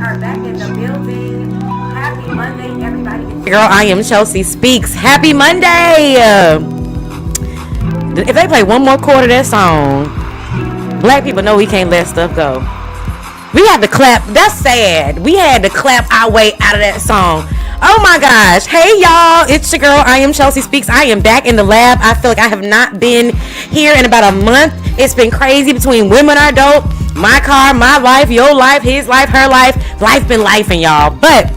are back in the building. Happy Monday, everybody. Girl, I am Chelsea Speaks. Happy Monday. If they play one more quarter of that song, black people know we can't let stuff go. We had to clap. That's sad. We had to clap our way out of that song. Oh my gosh. Hey y'all. It's your girl. I am Chelsea Speaks. I am back in the lab. I feel like I have not been here in about a month. It's been crazy between Women Are Dope, my car, my life, your life, his life, her life. Life been lifing, y'all. But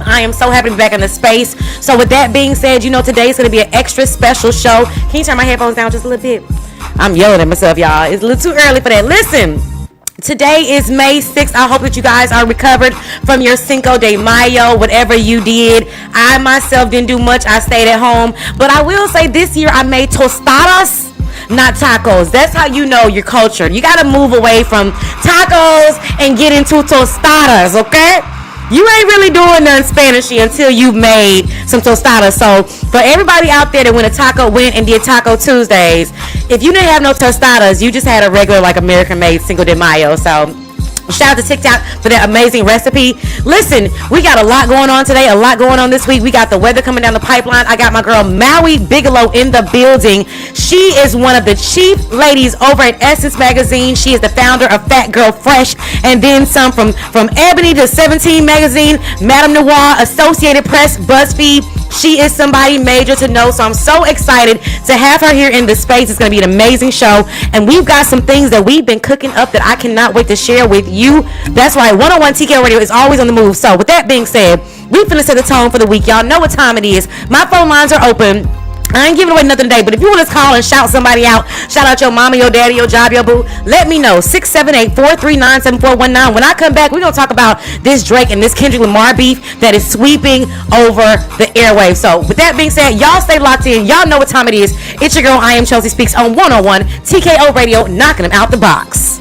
I am so happy to be back in the space. So with that being said, you know today's going to be an extra special show. Can you turn my headphones down just a little bit? I'm yelling at myself, y'all. It's a little too early for that. Listen. Today is May 6th. I hope that you guys are recovered from your Cinco de Mayo, whatever you did. I myself didn't do much. I stayed at home. But I will say this year I made tostadas, not tacos. That's how you know you're cultured. You got to move away from tacos and get into tostadas, okay? You ain't really doing nothing Spanishy until you made some tostadas. So for everybody out there that went and did Taco Tuesdays, if you didn't have no tostadas, you just had a regular like American made Cinco de Mayo. So shout out to TikTok for that amazing recipe. Listen, we got a lot going on today, a lot going on this week. We got the weather coming down the pipeline. I got my girl Maui Bigelow in the building. She is one of the chief ladies over at Essence Magazine. She is the founder of Fat Girl Fresh, and then some from Ebony to 17 Magazine, Madame Noir, Associated Press, BuzzFeed. She is somebody major to know, so I'm so excited to have her here in the space. It's going to be an amazing show, and we've got some things that we've been cooking up that I cannot wait to share with you. That's right, 101 TKO Radio is always on the move. So with that being said, we finna set the tone for the week. Y'all know what time it is. My phone lines are open. I ain't giving away nothing today, but if you want to call and shout somebody out, shout out your mama, your daddy, your job, your boo, let me know. 678-439-7419. When I come back, we're going to talk about this Drake and this Kendrick Lamar beef that is sweeping over the airwaves. So with that being said, y'all stay locked in. Y'all know what time it is. It's your girl, I am Chelsea Speaks on 101 TKO Radio, knocking them out the box.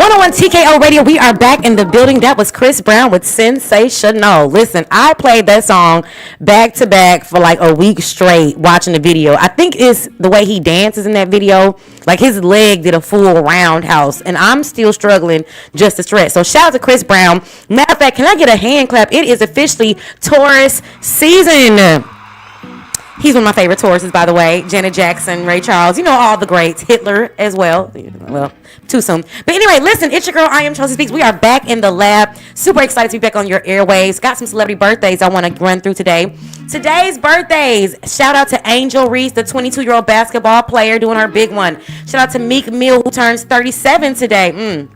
101 TKO Radio, we are back in the building. That was Chris Brown with Sensational. Listen, I played that song back to back for like a week straight watching the video. I think it's the way he dances in that video. Like his leg did a full roundhouse, and I'm still struggling just to stretch. So shout out to Chris Brown. Matter of fact, can I get a hand clap? It is officially Taurus season. He's one of my favorite Tauruses, by the way. Janet Jackson, Ray Charles, you know, all the greats. Hitler as well. Well, too soon. But anyway, listen, it's your girl, I am Chelsea Speaks. We are back in the lab. Super excited to be back on your airwaves. Got some celebrity birthdays I want to run through today. Today's birthdays. Shout out to Angel Reese, the 22-year-old basketball player, doing her big one. Shout out to Meek Mill, who turns 37 today.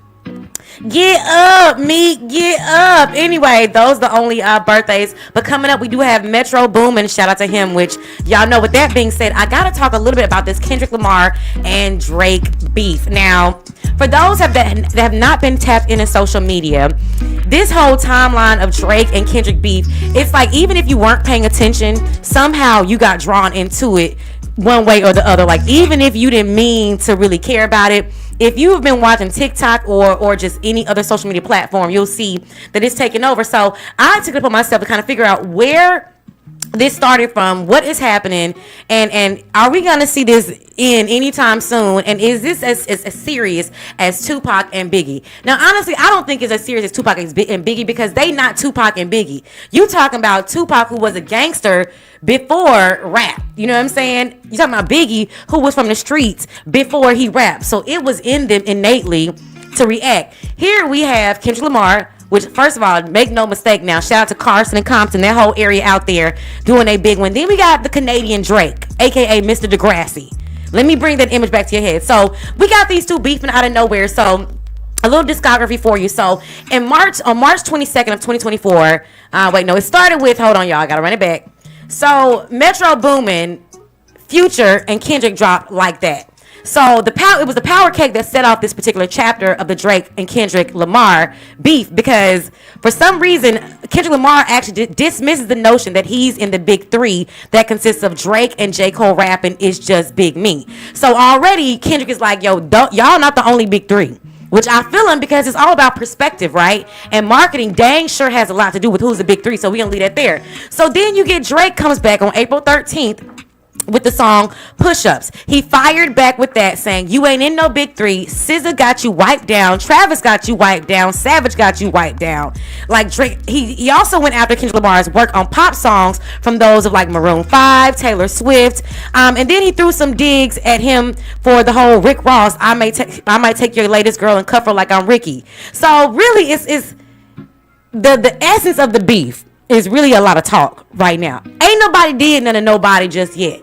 Get up, Meek, get up. Anyway, those are the only birthdays. But coming up, we do have Metro Boomin. Shout out to him, which y'all know. With that being said, I got to talk a little bit about this Kendrick Lamar and Drake beef. Now, for those that have not been tapped into social media, this whole timeline of Drake and Kendrick beef, it's like even if you weren't paying attention, somehow you got drawn into it one way or the other. Like even if you didn't mean to really care about it, if you have been watching TikTok or just any other social media platform, you'll see that it's taken over. So I took it upon myself to kind of figure out where this started from, what is happening, and are we going to see this end anytime soon? And is this as serious as Tupac and Biggie? Now, honestly, I don't think it's as serious as Tupac and Biggie because they not Tupac and Biggie. You talking about Tupac, who was a gangster before rap. You know what I'm saying? You talking about Biggie, who was from the streets before he rapped. So it was in them innately to react. Here we have Kendrick Lamar, which, first of all, make no mistake now, shout out to Carson and Compton, that whole area out there doing a big one. Then we got the Canadian Drake, aka Mr. Degrassi. Let me bring that image back to your head. So we got these two beefing out of nowhere. So a little discography for you. So on March 22nd of 2024, it started with, hold on y'all, I gotta run it back. So Metro Boomin, Future, and Kendrick dropped like that. So it was the power cake that set off this particular chapter of the Drake and Kendrick Lamar beef, because for some reason Kendrick Lamar actually dismisses the notion that he's in the big three that consists of Drake and J. Cole rapping is just Big Me. So already Kendrick is like, yo, y'all not the only big three. Which I feel him, because it's all about perspective, right? And marketing dang sure has a lot to do with who's the big three, so we gonna leave that there. So then you get Drake comes back on April 13th with the song Push-Ups. He fired back with that, saying, you ain't in no big three. SZA got you wiped down. Travis got you wiped down. Savage got you wiped down. Like Drake, he also went after Kendrick Lamar's work on pop songs from those of like Maroon 5, Taylor Swift. And then he threw some digs at him for the whole Rick Ross, I might take your latest girl and cuff her like I'm Ricky. So really it's the essence of the beef is really a lot of talk right now. Ain't nobody did none of nobody just yet.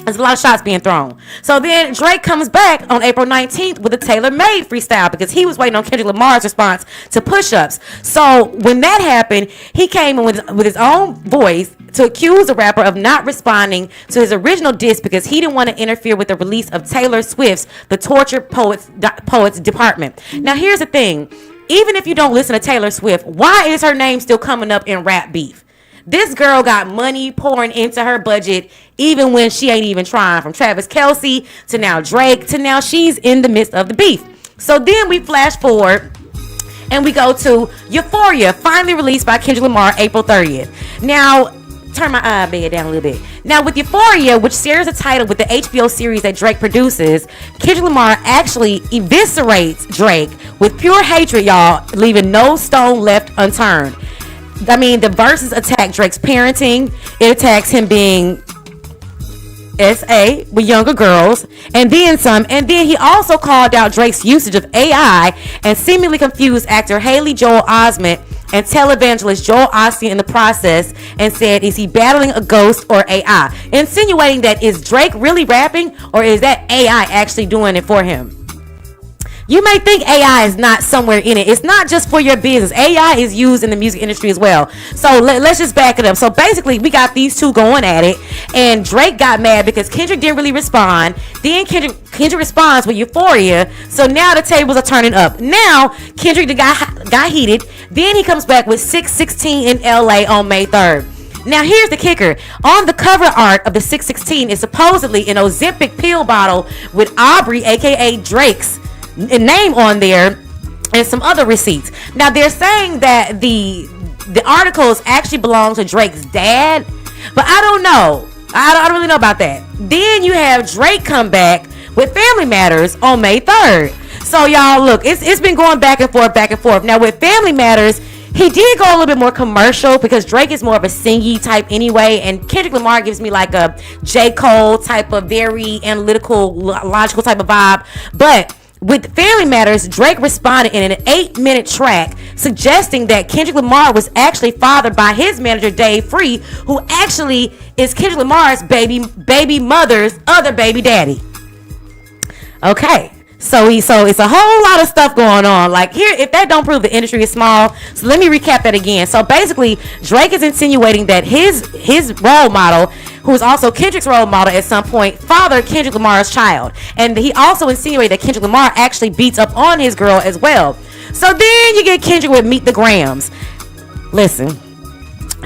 There's a lot of shots being thrown. So then Drake comes back on April 19th with a tailor-made freestyle, because he was waiting on Kendrick Lamar's response to Push-Ups. So when that happened, he came in with his own voice to accuse the rapper of not responding to his original diss because he didn't want to interfere with the release of Taylor Swift's The Tortured Poets Department. Now here's the thing. Even if you don't listen to Taylor Swift, why is her name still coming up in rap beef? This girl got money pouring into her budget even when she ain't even trying. From Travis Kelce to now Drake to now she's in the midst of the beef. So then we flash forward and we go to Euphoria, finally released by Kendrick Lamar April 30th. Now, turn my bed down a little bit. Now with Euphoria, which shares a title with the HBO series that Drake produces, Kendrick Lamar actually eviscerates Drake with pure hatred, y'all, leaving no stone left unturned. I mean, the verses attack Drake's parenting. It attacks him being SA with younger girls, and then some. And then he also called out Drake's usage of AI and seemingly confused actor Haley Joel Osment and televangelist Joel Osteen in the process, and said, is he battling a ghost or AI? Insinuating that is Drake really rapping, or is that AI actually doing it for him? You may think AI is not somewhere in it. It's not just for your business. AI is used in the music industry as well. So let's just back it up. So basically, we got these two going at it, and Drake got mad because Kendrick didn't really respond. Then Kendrick responds with Euphoria. So now the tables are turning up. Now Kendrick got heated. Then he comes back with 616 in LA on May 3rd. Now here's the kicker. On the cover art of the 616 is supposedly an Ozempic pill bottle with Aubrey, aka Drake's name on there, and some other receipts. Now they're saying that the articles actually belong to Drake's dad, but I don't know. I don't really know about that. Then you have Drake come back with Family Matters on May 3rd. So y'all, look, it's been going back and forth, back and forth. Now with Family Matters, he did go a little bit more commercial because Drake is more of a singy type anyway, and Kendrick Lamar gives me like a J. Cole type of very analytical, logical type of vibe. But with Family Matters, Drake responded in an 8-minute track suggesting that Kendrick Lamar was actually fathered by his manager Dave Free, who actually is Kendrick Lamar's baby mother's other baby daddy. Okay. So it's a whole lot of stuff going on. Like here, if that don't prove the industry is small, so let me recap that again. So basically, Drake is insinuating that his role model, who is also Kendrick's role model at some point, fathered Kendrick Lamar's child. And he also insinuated that Kendrick Lamar actually beats up on his girl as well. So then you get Kendrick with Meet the Grams. Listen,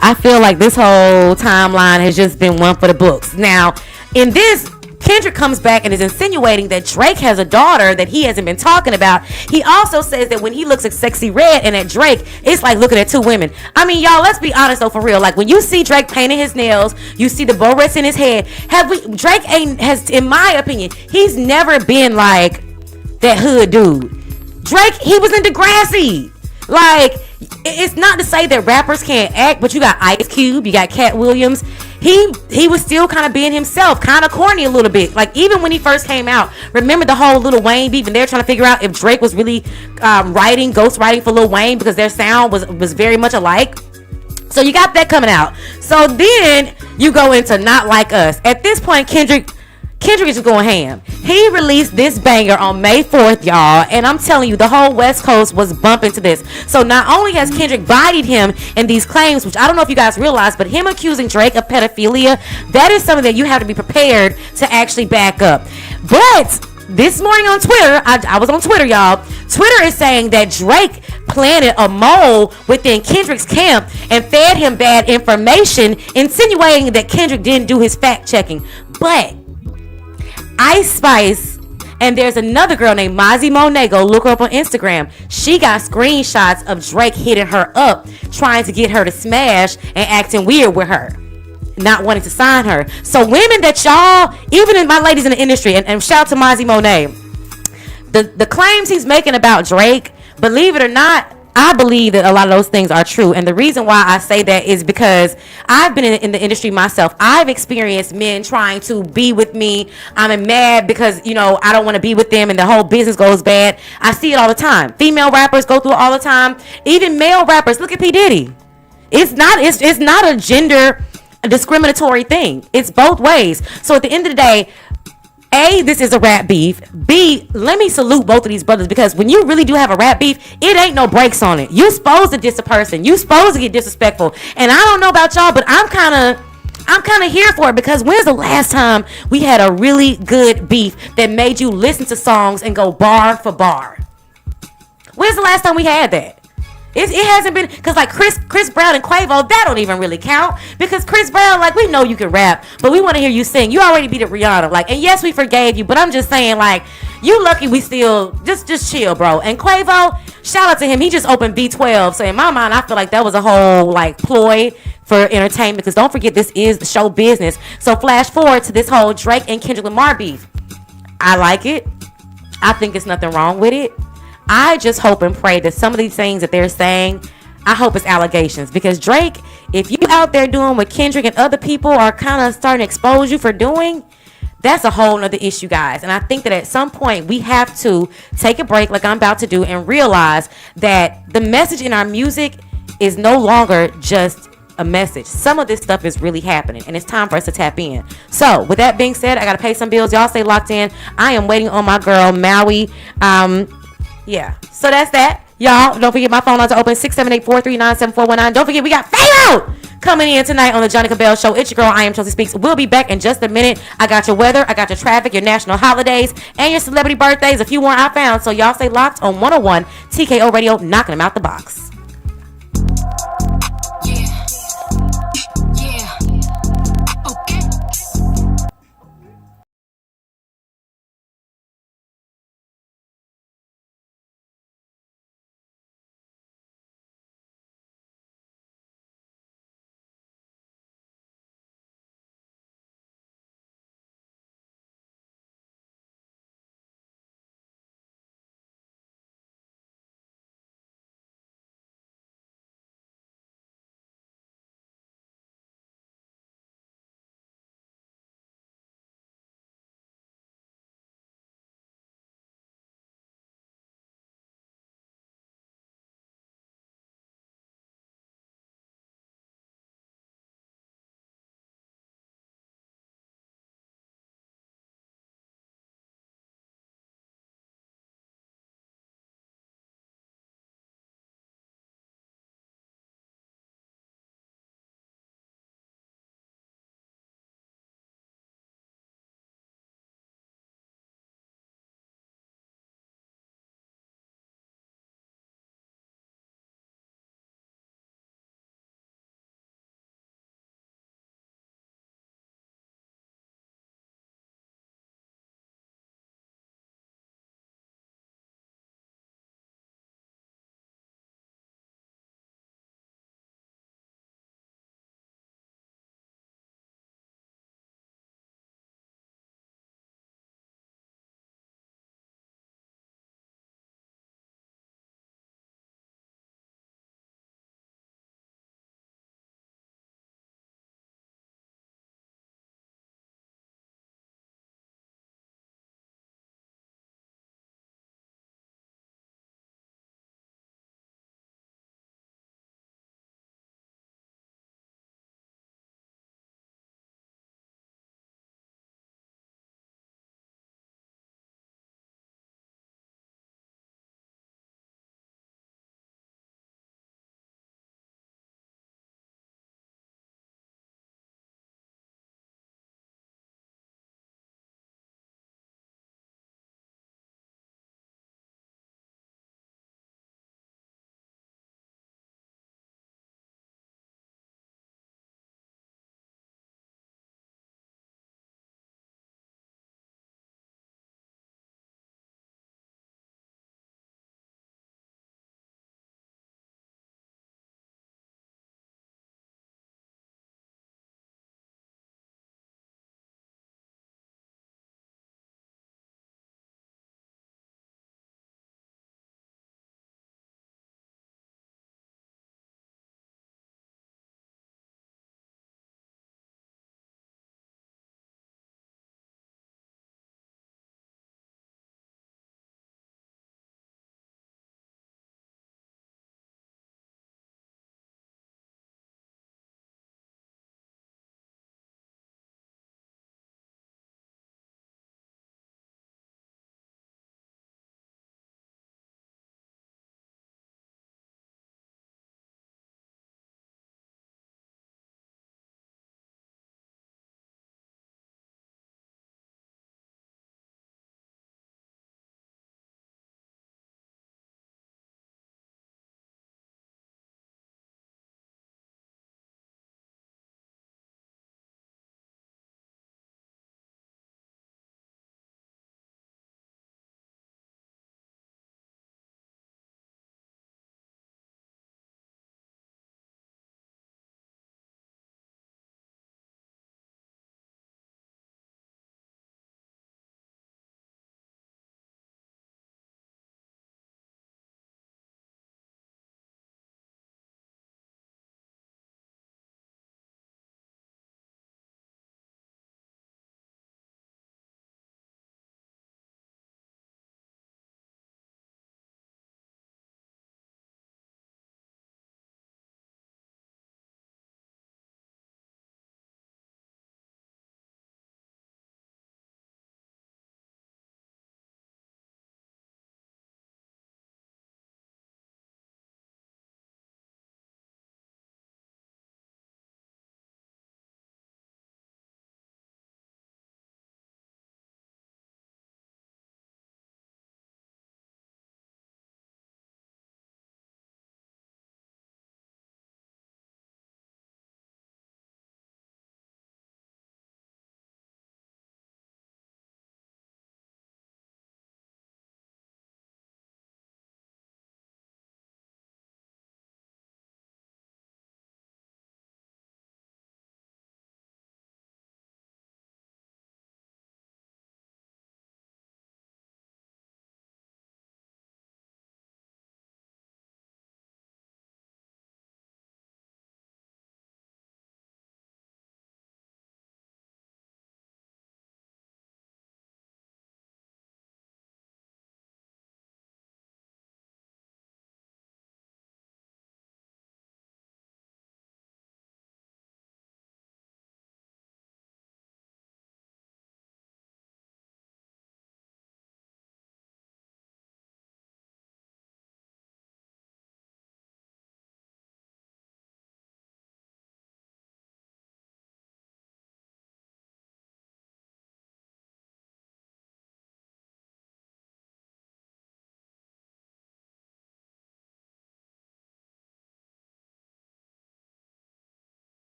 I feel like this whole timeline has just been one for the books. Now, in this, Kendrick comes back and is insinuating that Drake has a daughter that he hasn't been talking about. He also says that when he looks at Sexy Red and at Drake, it's like looking at two women. I mean, y'all, let's be honest though, for real. Like when you see Drake painting his nails, you see the barrettes in his head. Drake has, in my opinion, he's never been like that hood dude. Drake, he was in Degrassi. Like, it's not to say that rappers can't act, but you got Ice Cube, you got Cat Williams. He was still kind of being himself, kind of corny a little bit. Like even when he first came out, remember the whole Lil Wayne beef, and they're trying to figure out if Drake was really ghost writing for Lil Wayne because their sound was very much alike. So you got that coming out. So then you go into Not Like Us. At this point, Kendrick is just going ham. He released this banger on May 4th, y'all, and I'm telling you, the whole West Coast was bumping to this. So not only has Kendrick bodied him in these claims, which I don't know if you guys realize, but him accusing Drake of pedophilia, that is something that you have to be prepared to actually back up. But this morning on Twitter, I was on Twitter, y'all. Twitter is saying that Drake planted a mole within Kendrick's camp and fed him bad information, insinuating that Kendrick didn't do his fact checking. But Ice Spice, and there's another girl named Mozzie Monet, go look her up on Instagram. She got screenshots of Drake hitting her up, trying to get her to smash and acting weird with her, not wanting to sign her. So women that y'all, even in my ladies in the industry, and shout out to Mozzie Monet, the claims he's making about Drake, believe it or not, I believe that a lot of those things are true. And the reason why I say that is because I've been in the industry myself. I've experienced men trying to be with me. I'm mad because, you know, I don't want to be with them and the whole business goes bad. I see it all the time. Female rappers go through it all the time. Even male rappers. Look at P. Diddy. It's not a gender discriminatory thing. It's both ways. So at the end of the day, A, this is a rap beef. B, let me salute both of these brothers, because when you really do have a rap beef, it ain't no breaks on it. You supposed to diss a person. You supposed to get disrespectful. And I don't know about y'all, but I'm kind of here for it, because when's the last time we had a really good beef that made you listen to songs and go bar for bar? When's the last time we had that? It hasn't been, because like Chris Brown and Quavo, that don't even really count, because Chris Brown, like, we know you can rap, but we want to hear you sing. You already beat Rihanna, like, and yes, we forgave you, but I'm just saying, like, you lucky we still just chill, bro. And Quavo, shout out to him, he just opened B12, so in my mind, I feel like that was a whole like ploy for entertainment, because don't forget, this is show business. So flash forward to this whole Drake and Kendrick Lamar beef. I like it. I think it's nothing wrong with it. I just hope and pray that some of these things that they're saying, I hope it's allegations. Because Drake, if you out there doing what Kendrick and other people are kind of starting to expose you for doing, that's a whole nother issue, guys. And I think that at some point we have to take a break like I'm about to do and realize that the message in our music is no longer just a message. Some of this stuff is really happening, and it's time for us to tap in. So with that being said, I got to pay some bills. Y'all stay locked in. I am waiting on my girl, Maui. Yeah, so that's that. Y'all, don't forget my phone lines are open, 678-439-7419. Don't forget, we got Fade Out coming in tonight on the Johnny Cabell Show. It's your girl, I Am Chelsea Speaks. We'll be back in just a minute. I got your weather, I got your traffic, your national holidays, and your celebrity birthdays. A few more I found. So y'all stay locked on 101 TKO Radio, knocking them out the box.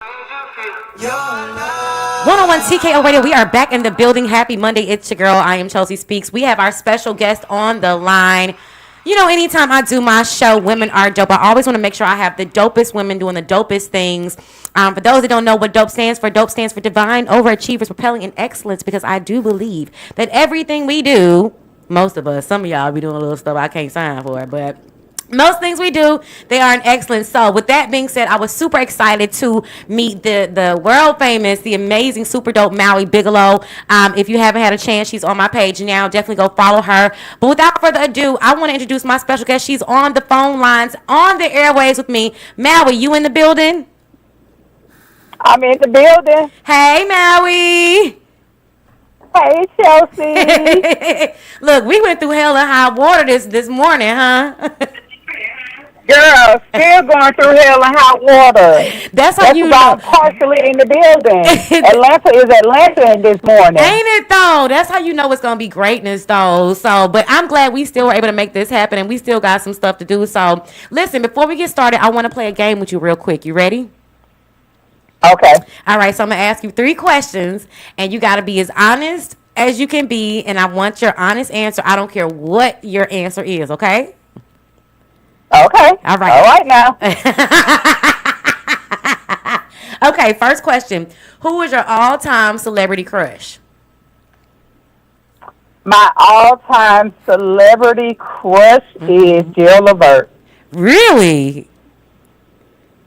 101 TKO Radio. We are back in the building. Happy Monday. It's your girl. I am Chelsea Speaks. We have our special guest on the line. You know, anytime I do my show, Women Are Dope, I always want to make sure I have the dopest women doing the dopest things. For those that don't know what DOPE stands for Divine Overachievers Propelling in Excellence, because I do believe that everything we do, most of us, some of y'all be doing a little stuff I can't sign for, but most things we do, they are an excellence. So with that being said, I was super excited to meet the world famous, the amazing, super dope Maui Bigelow. If you haven't had a chance, she's on my page now. Definitely go follow her. But without further ado, I want to introduce my special guest. She's on the phone lines, on the airwaves with me. Maui, you in the building? I'm in the building. Hey, Maui. Hey, Chelsea. Look, we went through hell and high water this morning, huh? Girl, still going through hell and hot water. That's how you know. know. Partially in the building. Atlanta is Atlanta this morning. Ain't it though? That's how you know it's gonna be greatness though. So, but I'm glad we still were able to make this happen, and we still got some stuff to do. So, listen, before we get started, I want to play a game with you real quick. You ready? Okay. All right. So I'm gonna ask you 3 questions, and you got to be as honest as you can be, and I want your honest answer. I don't care what your answer is. Okay? Okay. All right. All right now. Okay, first question. Who is your all-time celebrity crush? My all-time celebrity crush is Jill Levert. Really?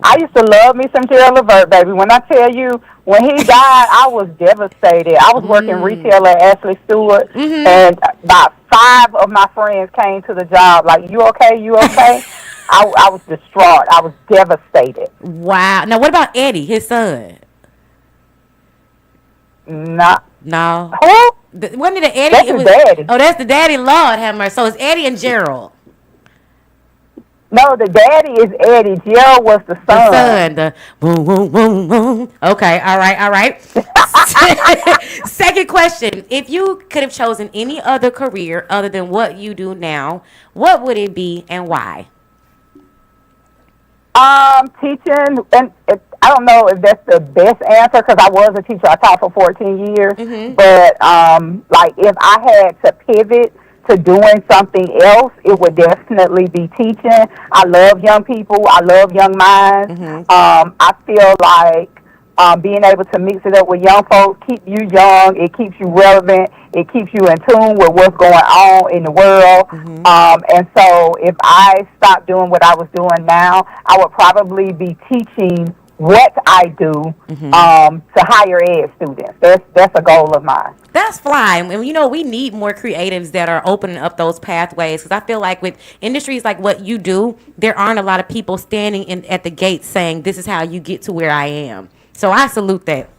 I used to love me some Jill Levert, baby. When I tell you, when he died, I was devastated. I was working retail at Ashley Stewart, and about 5 of my friends came to the job like, you okay? You okay? I was distraught. I was devastated. Wow. Now, what about Eddie, his son? No. Who? Wasn't it Eddie? That's his daddy. Oh, that's the daddy. Lord have mercy. So it's Eddie and Gerald. No, the daddy is Eddie. Gerald was the son. The boom, boom, boom, boom. Okay, all right. Second question. If you could have chosen any other career other than what you do now, what would it be and why? Teaching, and I don't know if that's the best answer because I was a teacher. I taught for 14 years. But, like, if I had to pivot to doing something else, it would definitely be teaching. I love young people. I love young minds. I feel like being able to mix it up with young folks, keep you young, it keeps you relevant, it keeps you in tune with what's going on in the world. And so if I stopped doing what I was doing now, I would probably be teaching what I do to higher ed students. That's a goal of mine. That's fly. And, you know, we need more creatives that are opening up those pathways, because I feel like with industries like what you do, there aren't a lot of people standing at the gate saying, this is how you get to where I am. So I salute that.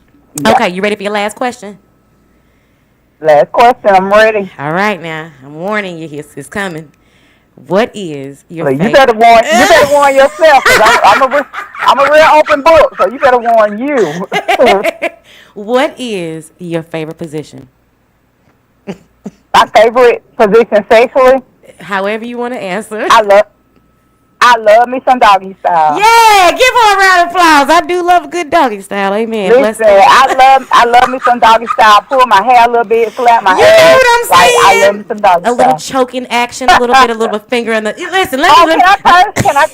Yeah. Okay, you ready for your last question? Last question, I'm ready. All right, now. I'm warning you, it's coming. What is your favorite? You better warn yourself, because I'm a real open book, so you better warn you. What is your favorite position? My favorite position sexually? However you want to answer. I love me some doggy style. Yeah, give her a round of applause. I do love a good doggy style. Amen. Listen, I love me some doggy style. Pull my hair a little bit, slap my ass. You know what I'm saying? I love me some doggy style. A little choking action, a little finger in the. Listen, let me. Can I curse? Can I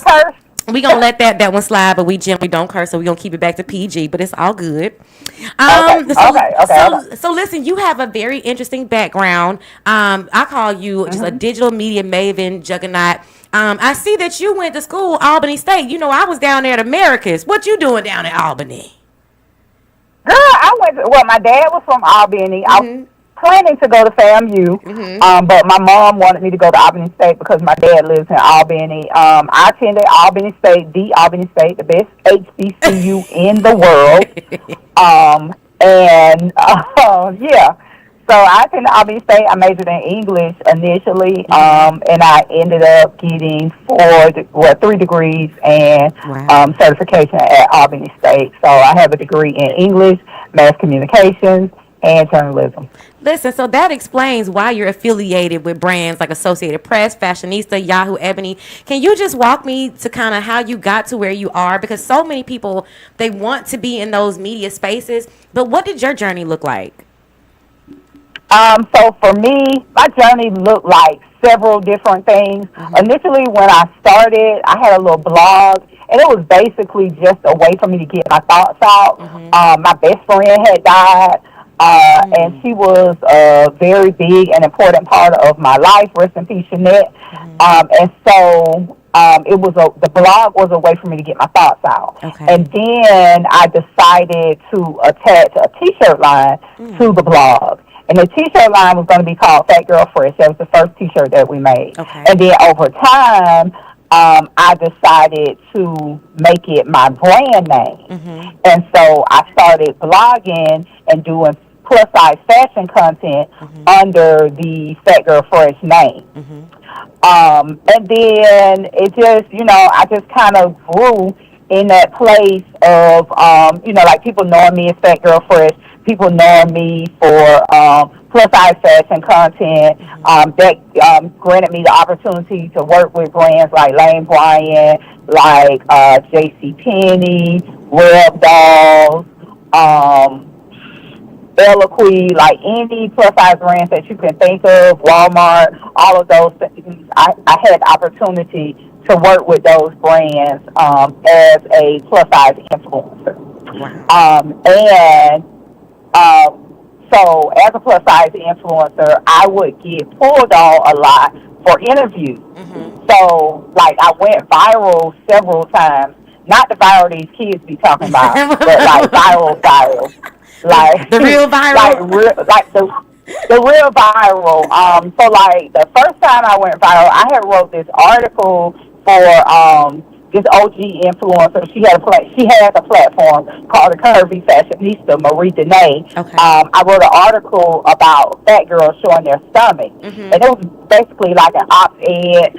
curse? We gonna let that one slide, but we generally don't curse, so we gonna keep it back to PG. But it's all good. Okay. So listen, you have a very interesting background. I call you just a digital media maven, Juggernaut. I see that you went to school, Albany State. You know, I was down there at Americas. What you doing down at Albany? Girl, my dad was from Albany. I was planning to go to FAMU, but my mom wanted me to go to Albany State because my dad lives in Albany. I attended Albany State, the best HBCU in the world. Yeah. So I attended Albany State. I majored in English initially, and I ended up getting 3 degrees and certification at Albany State. So I have a degree in English, mass communications, and journalism. Listen, so that explains why you're affiliated with brands like Associated Press, Fashionista, Yahoo, Ebony. Can you just walk me to kind of how you got to where you are? Because so many people, they want to be in those media spaces, but what did your journey look like? So for me, my journey looked like several different things. Initially, when I started, I had a little blog, and it was basically just a way for me to get my thoughts out. My best friend had died, and she was a very big and important part of my life. Rest in peace, Jeanette. And so the blog was a way for me to get my thoughts out. And then I decided to attach a T-shirt line to the blog. And the T-shirt line was going to be called Fat Girl Fresh. That was the first T-shirt that we made. And then over time, I decided to make it my brand name. And so I started blogging and doing plus-size fashion content under the Fat Girl Fresh name. And then it just, I just kind of grew in that place of, like people knowing me as Fat Girl Fresh, people knowing me for plus-size fashion content. That granted me the opportunity to work with brands like Lane Bryant, like JCPenney, Reb Dolls, Eloquy, like any plus-size brands that you can think of, Walmart, all of those things. I had the opportunity to work with those brands as a plus-size influencer. So as a plus-size influencer, I would get pulled on a lot for interviews. So, like, I went viral several times. Not the viral these kids be talking about, but, like, viral. Like the real viral? Like the real viral. So, like, the first time I went viral, I had wrote this article for this OG influencer. She has a platform called the Curvy Fashionista, Marie Denee. I wrote an article about fat girls showing their stomach. And it was basically like an op-ed.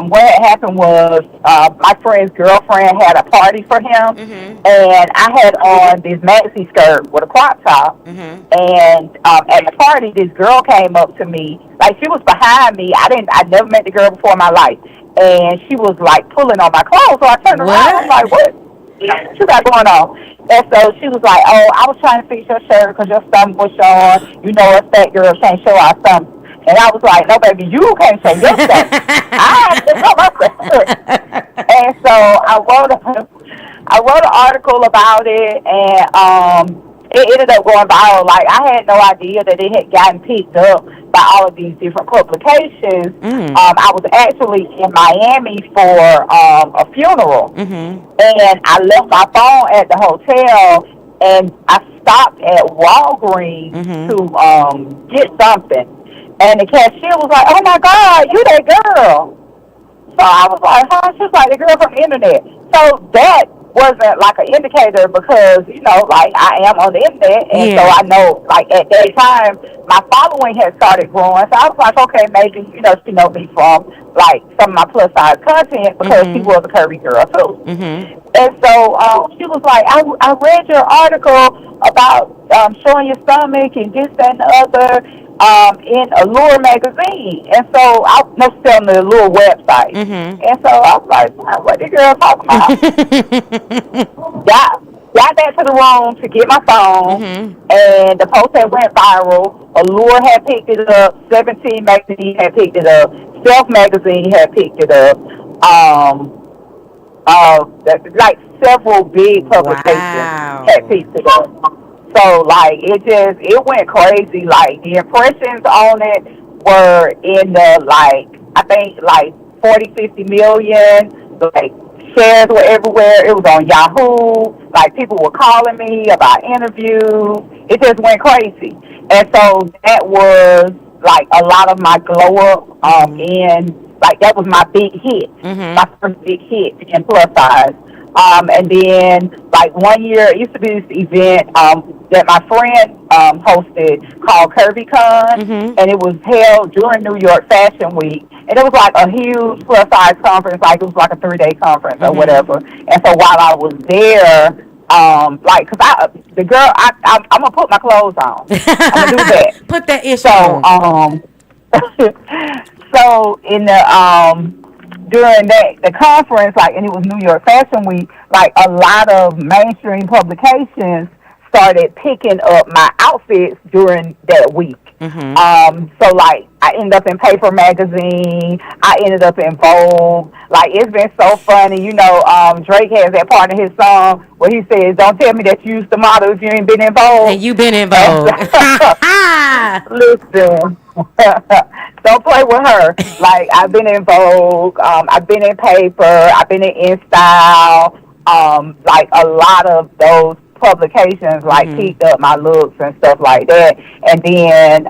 What had happened was my friend's girlfriend had a party for him, and I had on this maxi skirt with a crop top. And at the party, this girl came up to me. Like, she was behind me. I'd never met the girl before in my life. And she was, like, pulling on my clothes. So I turned around. I was like, what you got going on? And so she was like, oh, I was trying to fix your shirt because your stomach was showing. You know, us fat girls can't show our stomach. And I was like, no, baby, you can't show your stomach. I have to show my stomach. And so I wrote an article about it, and it ended up going viral. Like, I had no idea that it had gotten picked up by all of these different publications. I was actually in Miami for a funeral, and I left my phone at the hotel, and I stopped at Walgreens to get something. And the cashier was like, oh, my God, you that girl. So I was like, huh? She was like, the girl from the internet. So that wasn't like an indicator because, like, I am on the internet. And so I know, like, at that time, my following had started growing. So I was like, okay, maybe, she know me from, like, some of my plus-size content because she was a curvy girl, too. And so she was like, I read your article about showing your stomach and this, that, and the other in Allure magazine. And so I was still on the Allure website. And so I was like, what the girl talking about? Got back to the room to get my phone, and the post had went viral. Allure had picked it up. 17 magazine had picked it up. Self magazine had picked it up. Like several big publications had picked it up. So, like, it went crazy. Like, the impressions on it were in the, like, I think, like, 40, 50 million. Like, shares were everywhere. It was on Yahoo. Like, people were calling me about interviews. It just went crazy. And so that was, like, a lot of my glow up like, that was my big hit. My first big hit in plus size. And then, like, one year, it used to be this event that my friend hosted called CurvyCon, and it was held during New York Fashion Week. And it was, like, a huge plus-size conference, like, it was, like, a 3-day conference or whatever. And so while I was there, Like, cause I'm gonna put my clothes on. I'm gonna do that. Put that issue So, on. so in the during the conference, like, and it was New York Fashion Week, like a lot of mainstream publications started picking up my outfits during that week. So like I ended up in Paper Magazine, I ended up in Vogue. Like, it's been so funny. Drake has that part of his song where he says, "Don't tell me that you used to model if you ain't been in Vogue." And you been in Vogue. Listen, don't play with her. Like, I've been in Vogue, I've been in Paper, I've been in InStyle. Like, a lot of those publications like picked up my looks and stuff like that, and then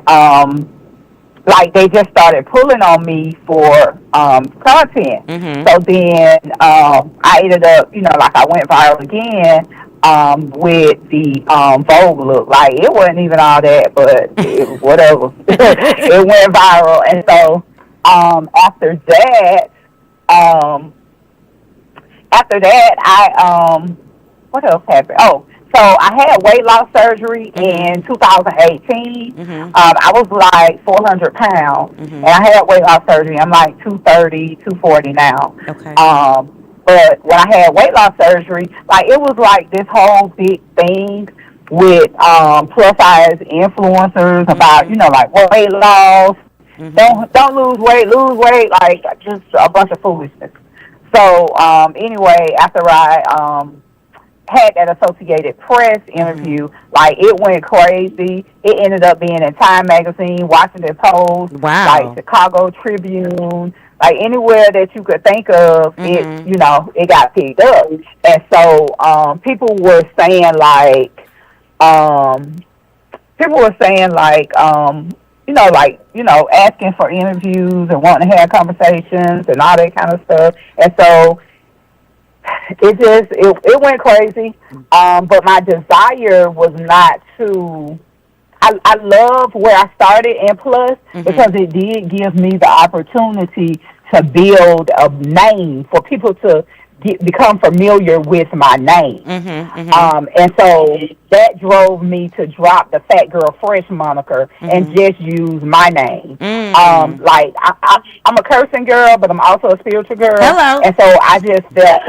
like they just started pulling on me for content. So then I ended up, like I went viral again with the Vogue look. Like, it wasn't even all that, but whatever. It went viral, and so after that, I what else happened? Oh, so I had weight loss surgery in 2018. I was like 400 pounds, and I had weight loss surgery. I'm like 230, 240 now. Okay. But when I had weight loss surgery, like, it was like this whole big thing with plus size influencers about, like, weight loss. Don't lose weight, like, just a bunch of foolishness. So anyway, after I had that Associated Press interview, like, it went crazy. It ended up being in Time Magazine, Washington Post, like Chicago Tribune, like anywhere that you could think of, it got picked up. And so people were saying asking for interviews and wanting to have conversations and all that kind of stuff. And so it went crazy. But my desire was not to. I love where I started in Plus because it did give me the opportunity to build a name for people to become familiar with my name. And so that drove me to drop the Fat Girl Fresh moniker and just use my name. Like, I'm a cursing girl, but I'm also a spiritual girl. Hello. And so I just felt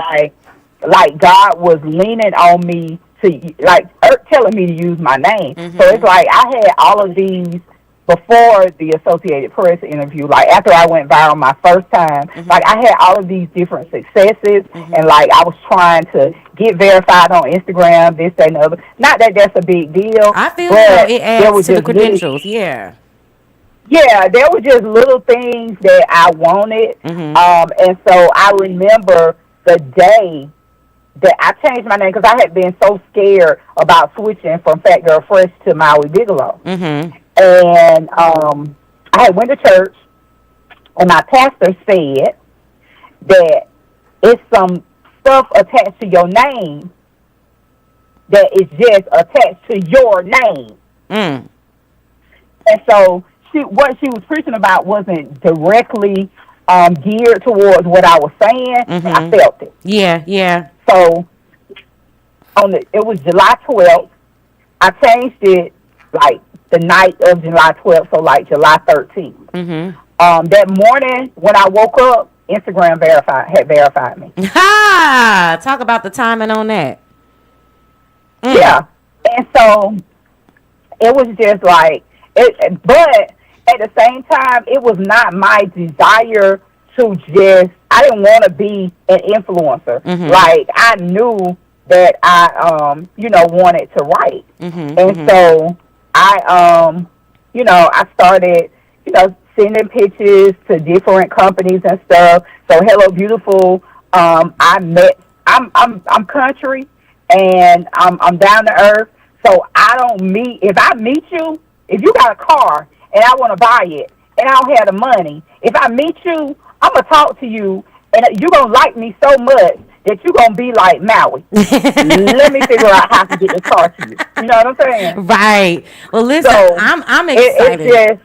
like God was leaning on me to, like, telling me to use my name. So it's like I had all of these before the Associated Press interview. Like, after I went viral my first time, like, I had all of these different successes, and like I was trying to get verified on Instagram, this, that, and the other. Not that that's a big deal. I feel like it adds to the credentials. Yeah, there were just little things that I wanted. And so I remember the day that I changed my name because I had been so scared about switching from Fat Girl Fresh to Maui Bigelow. And I had went to church, and my pastor said that it's some stuff attached to your name that is just attached to your name. And so what she was preaching about wasn't directly geared towards what I was saying. I felt it. Yeah. So it was July 12th. I changed it like the night of July 12th, so like July 13th. That morning when I woke up, Instagram had verified me. Talk about the timing on that. Yeah. And so it was just like, but at the same time, it was not my desire to just, I didn't want to be an influencer. Like, I knew that I, wanted to write. And so I, I started, sending pitches to different companies and stuff. So Hello Beautiful, I'm country, and I'm down to earth. So if I meet you, if you got a car and I want to buy it and I don't have the money, if I meet you, I'm going to talk to you, and you're going to like me so much that you're going to be like, Maui, let me figure out how to get the car to you. You know what I'm saying? Right. Well, listen, so I'm excited.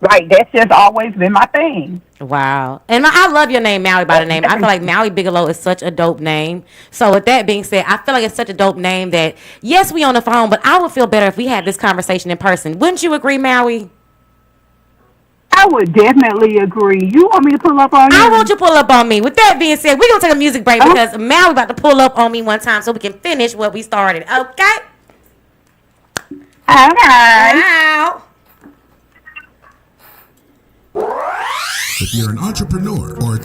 Like that's just always been my thing. Wow. And I love your name, Maui, by the name. I feel like Maui Bigelow is such a dope name. So with that being said, I feel like it's such a dope name that, yes, we on the phone, but I would feel better if we had this conversation in person. Wouldn't you agree, Maui? I would definitely agree. You want me to pull up on I want you? you to pull up on me. With that being said, we're going to take a music break Oh, because Maui about to pull up on me one time so we can finish what we started. Okay? okay. Wow. If you're an entrepreneur or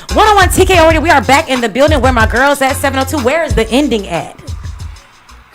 101 TK already. We are back in the building where my girls at 702. Where is the ending at?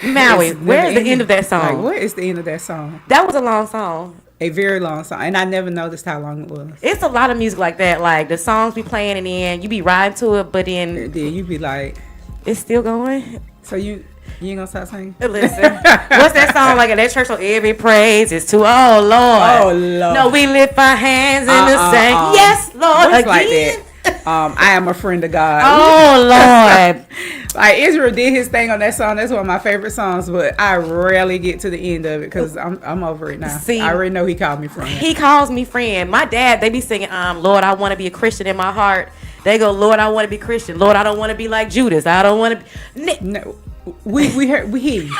Maui, where is the end of that song? Like, what is the end of that song? That was a long song. A very long song, and I never noticed how long it was. It's a lot of music like that. Like the songs be playing, and then you be riding to it, but then you be like, it's still going. So you ain't gonna stop singing? Listen, what's that song like in that church? So every praise is to oh Lord. Oh Lord. No, we lift our hands in the same. Yes, Lord. What's again. like that? I am a friend of God. Oh Lord. Like Israel did his thing on that song. That's one of my favorite songs, but I rarely get to the end of it because I'm over it now. See, I already know he called me friend. He calls me friend. My dad, they be singing, Lord, I want to be a Christian in my heart. They go, Lord, I want to be Christian. Lord, I don't want to be like Judas. I don't want to be. No, we hear you.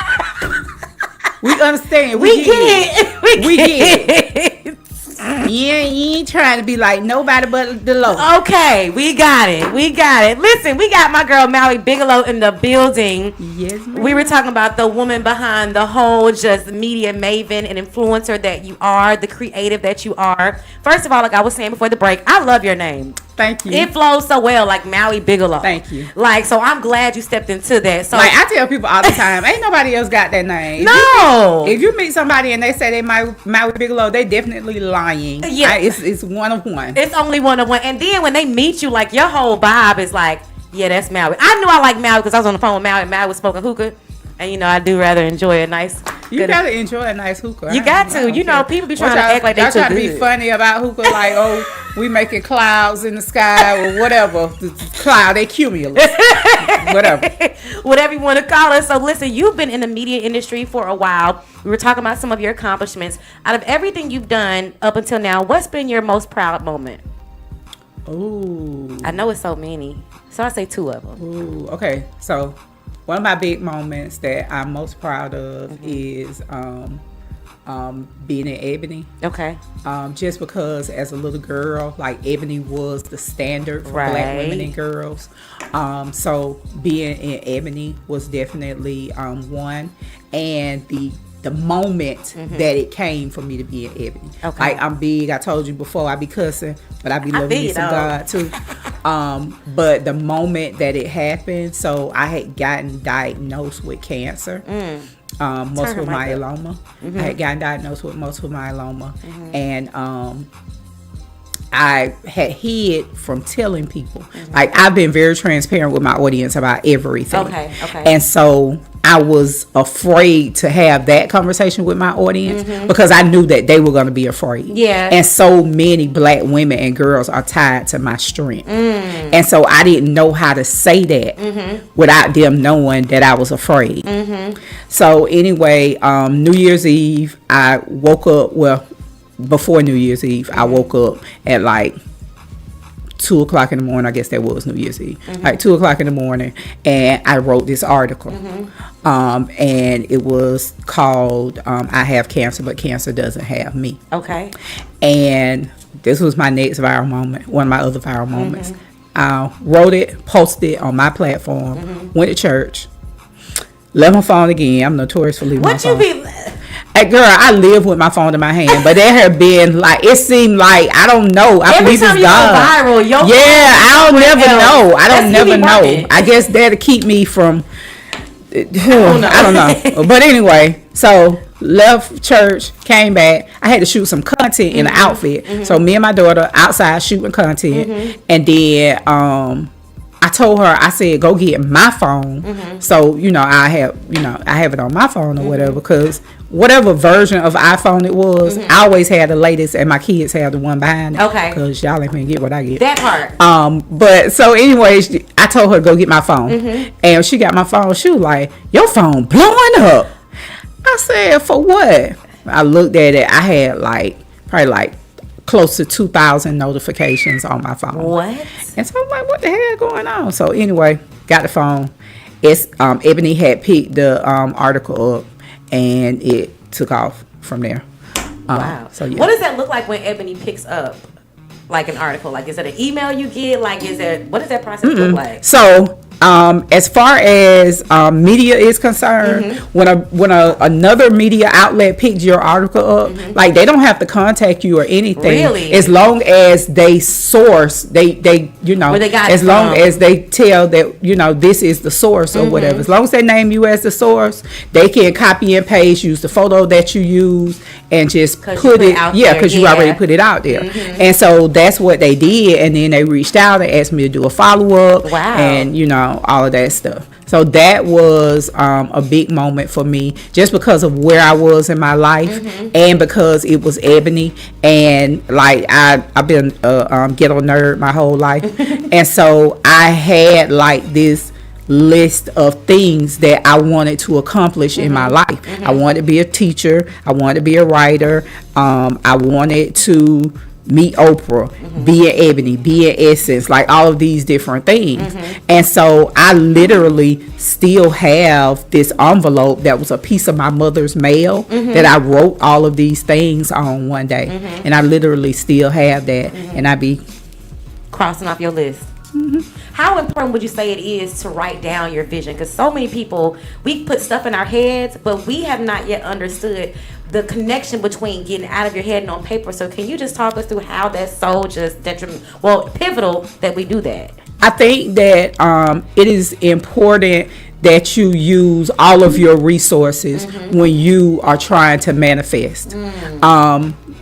We understand. We get it. We get it. You ain't trying to be like nobody but the Lord. Okay, we got it. Listen, we got my girl Maui Bigelow in the building. Yes, ma'am. We were talking about the woman behind the whole just media maven and influencer that you are, the creative that you are. First of all, like I was saying before the break, I love your name. Thank you. It flows so well, like Maui Bigelow. Thank you. Like, so I'm glad you stepped into that. So like I tell people all the time, ain't nobody else got that name. No. If you meet somebody and they say they Maui Bigelow, they definitely lying. Yeah. It's one of one. It's only one of one. And then when they meet you, like your whole vibe is like, yeah, that's Maui. I knew I liked Maui because I was on the phone with Maui. And Maui was smoking hookah. And you know, I do rather enjoy a nice. You gotta enjoy a nice hookah. You got to. You know, people be trying to act like they too try to good. be funny about hookah, like, oh, we making clouds in the sky or whatever. The cloud, they cumulus. Whatever. Whatever you want to call it. So listen, you've been in the media industry for a while. We were talking about some of your accomplishments. Out of everything you've done up until now, what's been your most proud moment? Ooh. I know it's so many. So I say two of them. Ooh. Okay. So one of my big moments that I'm most proud of is being in Ebony. Okay. Just because as a little girl, like Ebony was the standard for Black women and girls. So being in Ebony was definitely one, and the moment that it came for me to be in Ebony. Okay. Like I'm big. I told you before, I be cussing, but I be loving me some God too. But the moment that it happened, so I had gotten diagnosed with cancer. Multiple myeloma. I had gotten diagnosed with multiple myeloma, and I had hid from telling people. Like I've been very transparent with my audience about everything. Okay. And so I was afraid to have that conversation with my audience because I knew that they were going to be afraid. Yeah. And so many Black women and girls are tied to my strength. And so I didn't know how to say that without them knowing that I was afraid. So anyway, New Year's Eve, I woke up, before New Year's Eve, I woke up at like 2 o'clock in the morning. I guess that was New Year's Eve. Like 2 o'clock in the morning, and I wrote this article. And it was called I Have Cancer, but Cancer Doesn't Have Me. Okay. And this was my next viral moment, one of my other viral moments. I wrote it, posted it on my platform, went to church, left my phone again. I'm notorious for leaving my phone. What you be... Hey, girl, I live with my phone in my hand, but there have been like it seemed like I don't know. I believe it's God. Go viral, I don't never know. I don't never know. I guess there to keep me from. I don't know. But anyway, so left church, came back. I had to shoot some content in an outfit. So me and my daughter outside shooting content, and then I told her, I said, go get my phone. So, I have it on my phone or whatever, because whatever version of iPhone it was, I always had the latest, and my kids have the one behind it. Okay. Because y'all ain't gonna get what I get. That part. But so anyways, I told her to go get my phone. And she got my phone. She was like, your phone blowing up. I said, for what? I looked at it. I had probably close to 2,000 notifications on my phone. What? And so I'm like, what the hell going on? So anyway, got the phone. It's Ebony had picked the article up, and it took off from there. Wow. So yeah. What does that look like when Ebony picks up like an article? Like, is it an email you get? Like, what does that process look like? So As far as media is concerned, when another media outlet picks your article up, like they don't have to contact you or anything. Really? As long as they source, they you know, where they got as it long from. as they tell that, you know, this is the source or whatever. As long as they name you as the source, they can copy and paste, use the photo that you use, and just put it out yeah, there. because you already put it out there. And so that's what they did, and then they reached out and asked me to do a follow-up. Wow. And you know, all of that stuff. So that was a big moment for me, just because of where I was in my life, and because it was Ebony, and like I've been a ghetto nerd my whole life, and so I had like this list of things that I wanted to accomplish in my life. I wanted to be a teacher. I wanted to be a writer. I wanted to meet Oprah, be an Ebony, be an Essence, like all of these different things. And so I literally still have this envelope that was a piece of my mother's mail that I wrote all of these things on one day. And I literally still have that. And I be crossing off your list. How important would you say it is to write down your vision? Because so many people, we put stuff in our heads, but we have not yet understood the connection between getting out of your head and on paper. So can you just talk us through how that's so just pivotal that we do that? I think that it is important that you use all of your resources when you are trying to manifest.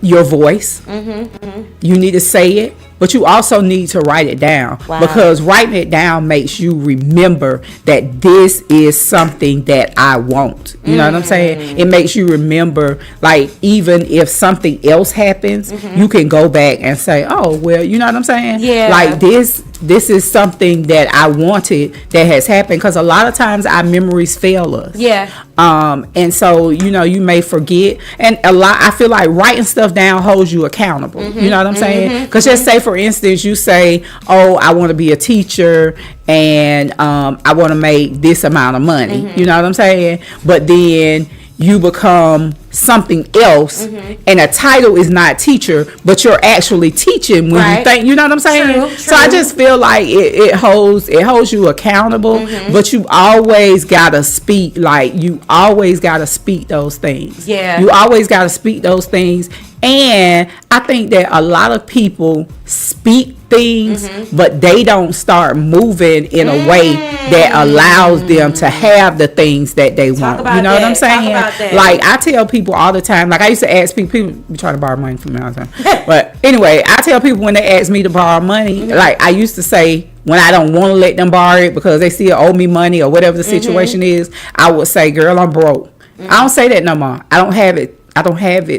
Your voice, you need to say it, but you also need to write it down. Wow. Because writing it down makes you remember that this is something that I want. You know what I'm saying? It makes you remember, like, even if something else happens, you can go back and say, oh, well, you know what I'm saying? Yeah. Like this is something that I wanted that has happened, because a lot of times our memories fail us. Yeah. And so, you know, you may forget, and I feel like writing stuff down holds you accountable. You know what I'm saying? Because just say, for instance, you say, oh, I want to be a teacher, and I want to make this amount of money. You know what I'm saying? But then you become something else, and a title is not teacher, but you're actually teaching when you think, you know what I'm saying? True. So I just feel like it holds you accountable, but you always gotta speak, like you always gotta speak those things. Yeah. You always gotta speak those things. And I think that a lot of people speak things, but they don't start moving in a way that allows them to have the things that they want. You know what I'm saying? Like, I tell people all the time, like I used to ask people be trying to borrow money from me all the time. But anyway, I tell people when they ask me to borrow money, like I used to say, when I don't want to let them borrow it because they still owe me money or whatever the situation is, I would say, girl, I'm broke. I don't say that no more. I don't have it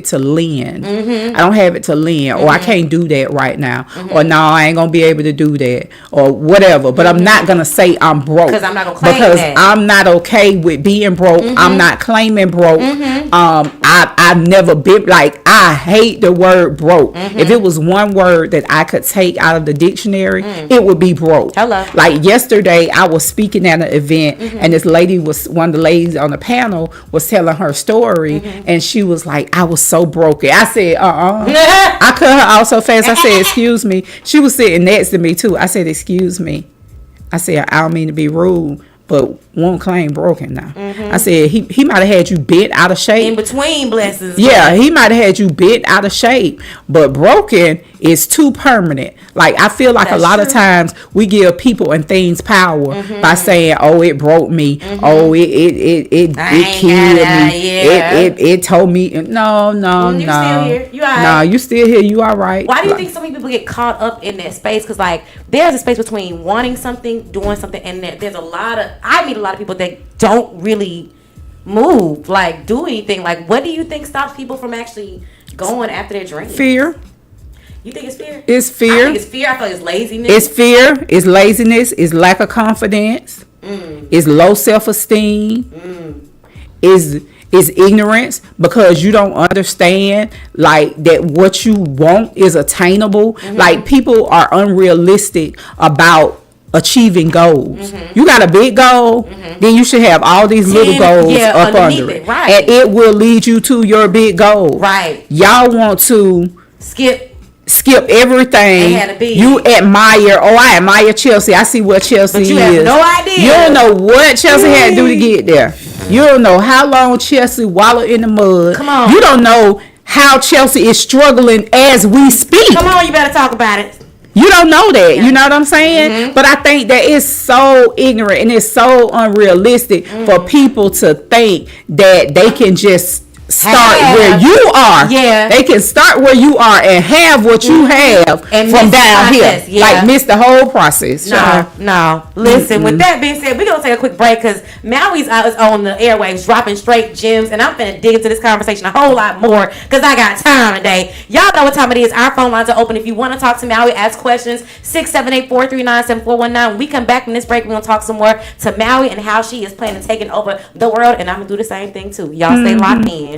to lend. I don't have it to lend, or I can't do that right now, or no, I ain't gonna be able to do that, or whatever. But I'm not gonna say I'm broke, because I'm not gonna claim because that. I'm not okay with being broke. I'm not claiming broke. I've never been, like, I hate the word broke. If it was one word that I could take out of the dictionary, it would be broke. Hello. Like yesterday, I was speaking at an event, and this lady one of the ladies on the panel was telling her story, and she was like, I was so broken. I said, I cut her off so fast. I said, excuse me. She was sitting next to me too. I said, excuse me. I said, I don't mean to be rude, but won't claim broken now. I said, he might have had you bent out of shape. In between blessings. Yeah, he might have had you bent out of shape, but broken is too permanent. Like, I feel like a lot of times we give people and things power by saying, oh, it broke me. Oh, it killed me. It told me, no. You still here. You all right. No, you still here. You all right. Why do you think so many people get caught up in that space? Because, like, there's a space between wanting something, doing something, and there's I meet a lot of people that don't really move, like, do anything. Like, what do you think stops people from actually going after their dreams? Fear. You think it's fear? It's fear. I think it's fear. I feel like it's laziness. It's fear. It's laziness. It's lack of confidence. It's low self-esteem. Is ignorance, because you don't understand, like, that what you want is attainable. Like, people are unrealistic about achieving goals. You got a big goal, then you should have all these little goals up under it. Right. And it will lead you to your big goal. Right. Y'all want to skip skip everything. It had to be. You admire. Oh, I admire Chelsea. I see what Chelsea is. But you have no idea. You don't know what Chelsea had to do to get there. You don't know how long Chelsea wallowed in the mud. Come on. You don't know how Chelsea is struggling as we speak. Come on, you better talk about it. You don't know that. Yeah. You know what I'm saying? Mm-hmm. But I think that it's so ignorant and it's so unrealistic for people to think that they can just start where you are. Yeah. They can start where you are and have what you have and from down here. Yeah. Like miss the whole process. No. Listen, with that being said, we're going to take a quick break because Maui's out is on the airwaves dropping straight gems, and I'm finna dig into this conversation a whole lot more because I got time today. Y'all know what time it is. Our phone lines are open. If you want to talk to Maui, ask questions, 678-439-7419. When we come back from this break, we're going to talk some more to Maui and how she is planning on taking over the world, and I'm going to do the same thing too. Y'all stay locked in.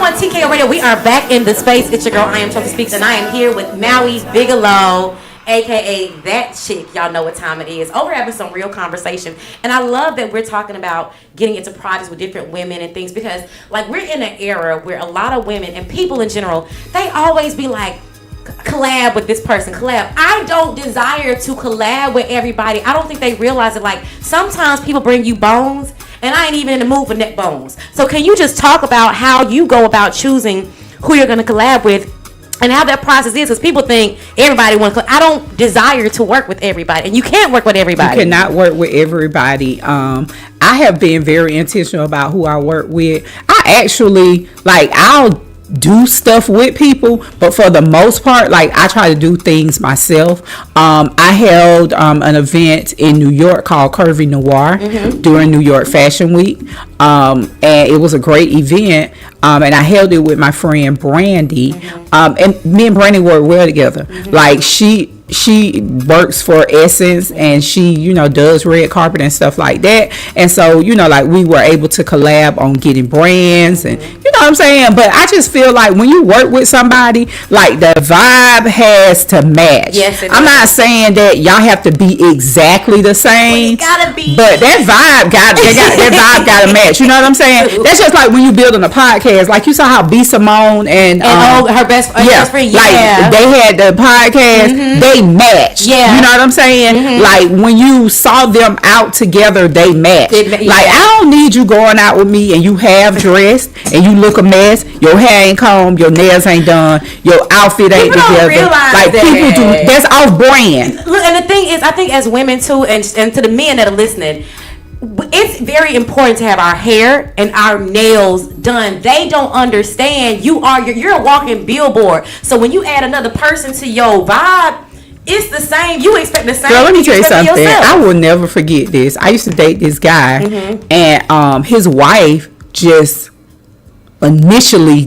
on TKO Radio. We are back in the space. It's your girl, I am Chelsea Speaks, and I am here with Maui Bigelow, aka that chick. Y'all know what time it is. We're having some real conversation, and I love that we're talking about getting into projects with different women and things, because like we're in an era where a lot of women and people in general, they always be like, collab with this person, collab. I don't desire to collab with everybody. I don't think they realize it. Like, sometimes people bring you bones, and I ain't even in the mood for neck bones. So can you just talk about how you go about choosing who you're going to collab with and how that process is? Because people think everybody wants to. I don't desire to work with everybody, and you can't work with everybody. You cannot work with everybody. I have been very intentional about who I work with. I actually, like, I'll do stuff with people, but for the most part, like, I try to do things myself. I held an event in New York called Curvy Noir during New York Fashion Week, and it was a great event, and I held it with my friend Brandy, and me and Brandy work well together. Like, she works for Essence, and she, you know, does red carpet and stuff like that. And so, you know, like, we were able to collab on getting brands, and you know what I'm saying? But I just feel like when you work with somebody, like, the vibe has to match. Yes, I'm not saying that y'all have to be exactly the same, gotta be, but that vibe gotta match. You know what I'm saying? That's just like when you building a podcast. Like, you saw how B Simone and her best friend, like, they had the podcast. They match. Yeah. You know what I'm saying? Like, when you saw them out together, they match. Like, I don't need you going out with me and you half dressed and you look a mess. Your hair ain't combed, your nails ain't done, your outfit ain't together. Like, people do. That's off brand. Look, and the thing is, I think as women too, and to the men that are listening, it's very important to have our hair and our nails done. They don't understand you're a walking billboard. So when you add another person to your vibe, it's the same. You expect the same. Girl, let me tell you something. I will never forget this. I used to date this guy, and his wife just initially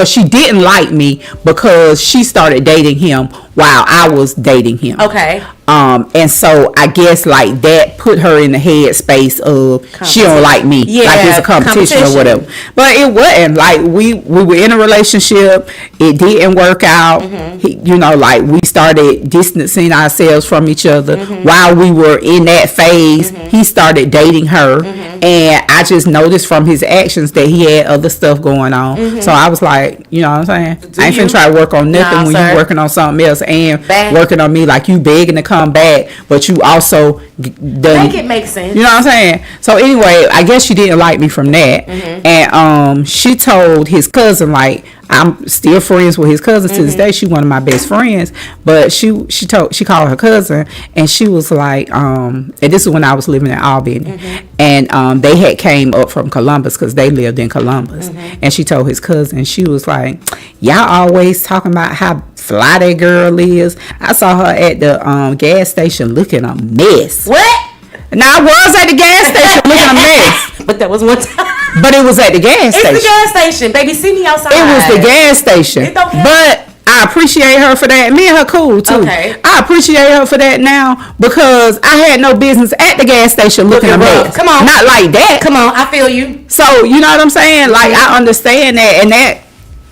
she didn't like me because she started dating him while I was dating him. Okay. And so I guess, like, that put her in the headspace of she don't like me, like it's a competition or whatever. But it wasn't. Like, we were in a relationship. It didn't work out. You know, like, we started distancing ourselves from each other while we were in that phase. He started dating her, and I just noticed from his actions that he had other stuff going on. So I was like, you know what I'm saying? I ain't finna try to work on nothing when you working on something else and working on me. Like, you begging to come back, but you also make it make sense. You know what I'm saying? So anyway, I guess she didn't like me from that, and she told his cousin, like, I'm still friends with his cousin to this day. She one of my best friends, but she called her cousin, and she was like, and this is when I was living in Albany, and they had came up from Columbus because they lived in Columbus, and she told his cousin, she was like, y'all always talking about how fly that girl is. I saw her at the gas station looking a mess. What? Now, I was at the gas station looking a mess. But that was one time. But it was at the gas station. It's the gas station, baby. See me outside. It was the gas station. But I appreciate her for that. Me and her cool, too. Okay. I appreciate her for that now because I had no business at the gas station looking a mess. Come on. Not like that. Come on. I feel you. So, you know what I'm saying? Like, I understand that, and that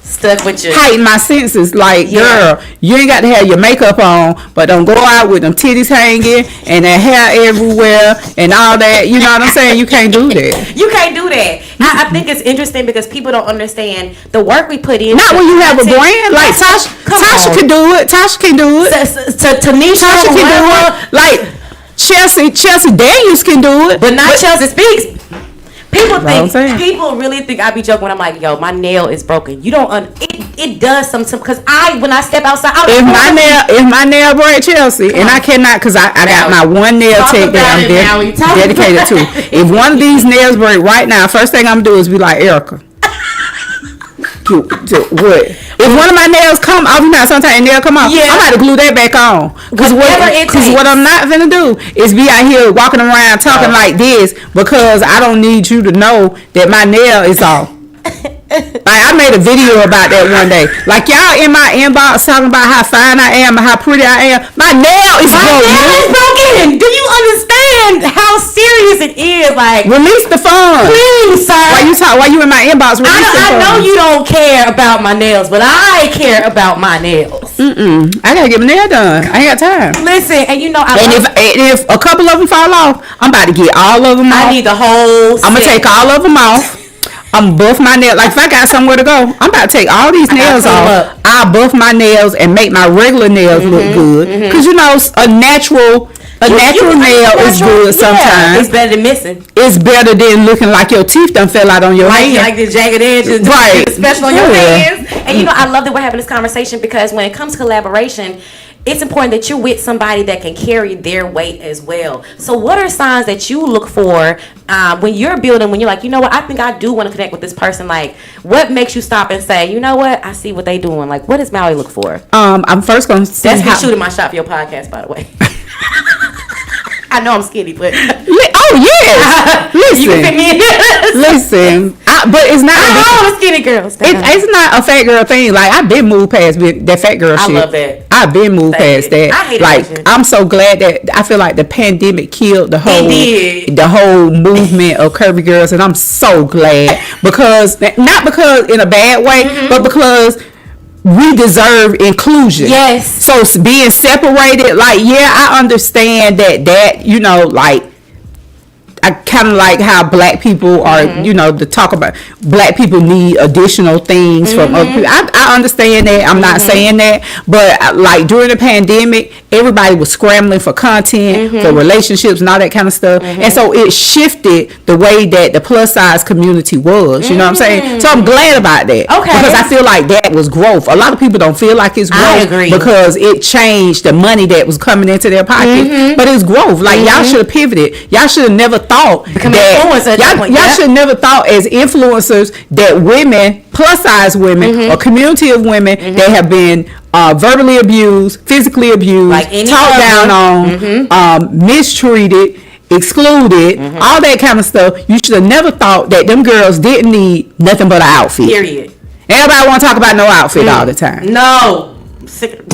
stuck with you. Heighten my senses. Like, girl, you ain't got to have your makeup on, but don't go out with them titties hanging and that hair everywhere and all that. You know what I'm saying? You can't do that. You can't do that. I think it's interesting because people don't understand the work we put in. Not when you have a brand. Like, Tasha can do it. Tasha can do it. Tanisha can do it. Like, Chelsea Daniels can do it. But not Chelsea Speaks. People really think I be joking when I'm like, yo, my nail is broken. You don't it does something because when I step outside, if my nail break, Chelsea, and I cannot because I got my one nail tech that I'm dedicated to. If one of these nails break right now, first thing I'm gonna do is be like, Erica. What? If one of my nails come off, sometimes a nail come off, I'm about to glue that back on. Because what I'm not gonna do is be out here walking around talking like this because I don't need you to know that my nail is off. Like, I made a video about that one day. Like, y'all in my inbox talking about how fine I am and how pretty I am. My nail is broken. Do you understand? understand how serious it is. Like, release the funds, please, sir. Why you in my inbox? I know you don't care about my nails, but I care about my nails. I gotta get my nail done. I ain't got time. Listen, and you know, if a couple of them fall off, I'm about to get all of them off. I need the whole. I'm gonna take all of them off. I'm buff my nails. Like if I got somewhere to go, I'm about to take all these nails off. I'll buff my nails and make my regular nails look good. Cause you know a natural nail is good sometimes. It's better than missing. It's better than looking like your teeth done fell out on your hand. Like the jagged edges, right? Especially on your hands. And you know, I love that we're having this conversation because when it comes to collaboration, it's important that you're with somebody that can carry their weight as well. So what are signs that you look for when you're building, when you're like, you know what, I think I do want to connect with this person? Like, what makes you stop and say, you know what, I see what they doing? Like, what does Maui look for? I'm first going to see That's me shooting my shot for your podcast, by the way. I know I'm skinny, but yes. Listen, you can fit me in. Listen, but it's not. I'm a skinny girl. It's not a fat girl thing. Like I've been moved past that fat girl shit. I love that. I've been moved past that. I hate like it. I'm so glad that I feel like the pandemic killed the whole movement of curvy girls, and I'm so glad because not because in a bad way, but because we deserve inclusion. Yes. So being separated, like, yeah, I understand that, you know, like, I kind of like how black people are, you know, to talk about black people need additional things from other people. I understand that. I'm not saying that. But like during the pandemic, everybody was scrambling for content, for relationships and all that kind of stuff. And so it shifted the way that the plus size community was. You know what I'm saying? So I'm glad about that. Okay. Because I feel like that was growth. A lot of people don't feel like it's growth. I agree. Because it changed the money that was coming into their pocket. But it's growth. Like y'all should have pivoted. Y'all should have never thought that y'all should never thought as influencers that women, plus size women, a community of women that have been verbally abused, physically abused, like talked down on, mistreated, excluded, all that kind of stuff. You should have never thought that them girls didn't need nothing but an outfit. Period. Everybody want to talk about no outfit all the time. No.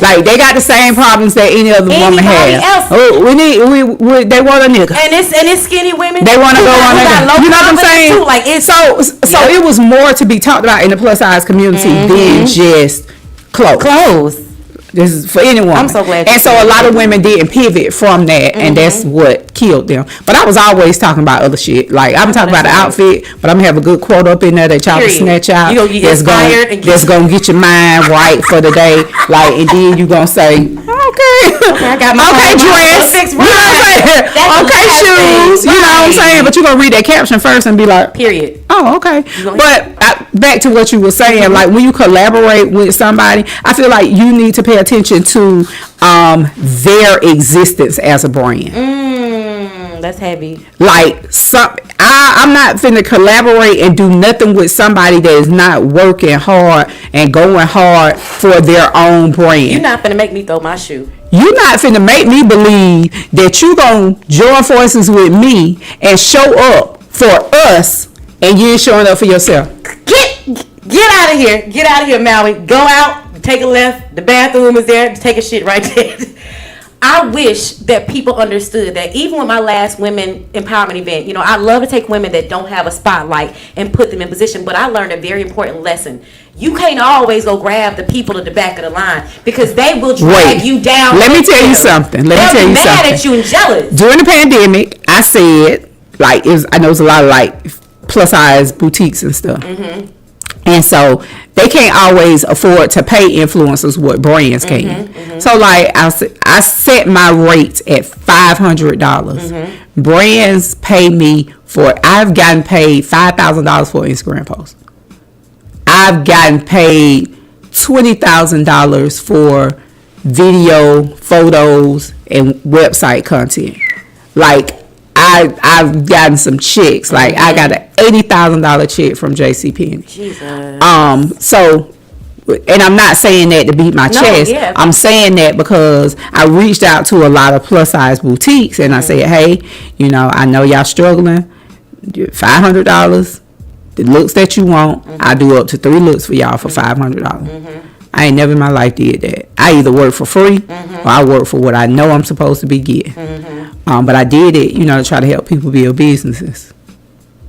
Like they got the same problems that any other woman has. Oh, they want a nigga, and it's skinny women. They want to go on a, you know what I'm saying? Too. Like it's so it was more to be talked about in the plus size community than just clothes. This is for anyone. I'm so glad. And so a lot of women didn't pivot from that, and that's what killed them. But I was always talking about other shit. Like I'm talking about the outfit, but I'm gonna have a good quote up in there that y'all can snatch out. That's gonna get your mind right for the day. Like, and then you gonna say, okay, I got my dress. You know what I'm saying? Okay, shoes. You know what I'm saying? But you're gonna read that caption first and be like, period. Oh, okay. But back to what you were saying, like when you collaborate with somebody, I feel like you need to pay attention to their existence as a brand. That's heavy. Like I'm not finna collaborate and do nothing with somebody that is not working hard and going hard for their own brand. You're not finna make me throw my shoe. You're not finna make me believe that you gonna join forces with me and show up for us and you ain't showing up for yourself. Get out of here. Get out of here, Maui. Go out, take a left. The bathroom is there. Take a shit right there. I wish that people understood that even with my last women empowerment event, you know, I love to take women that don't have a spotlight and put them in position, but I learned a very important lesson. You can't always go grab the people at the back of the line because they will drag you down. Let me tell you something. They'll be mad at you and jealous. During the pandemic, I said, like, I know it's a lot of, like, plus size boutiques and stuff. And so they can't always afford to pay influencers what brands can. So like I set my rates at $500. Brands pay me I've gotten paid $5,000 for an Instagram post. I've gotten paid $20,000 for video, photos, and website content. Like I've gotten some checks. Like I got an $80,000 check from JCPenney. Jesus. So, and I'm not saying that to beat my chest. Yeah. I'm saying that because I reached out to a lot of plus size boutiques and I said, hey, you know, I know y'all struggling. $500. The looks that you want, I do up to 3 looks for y'all for $500. I ain't never in my life did that. I either work for free or I work for what I know I'm supposed to be getting. But I did it, to try to help people build businesses.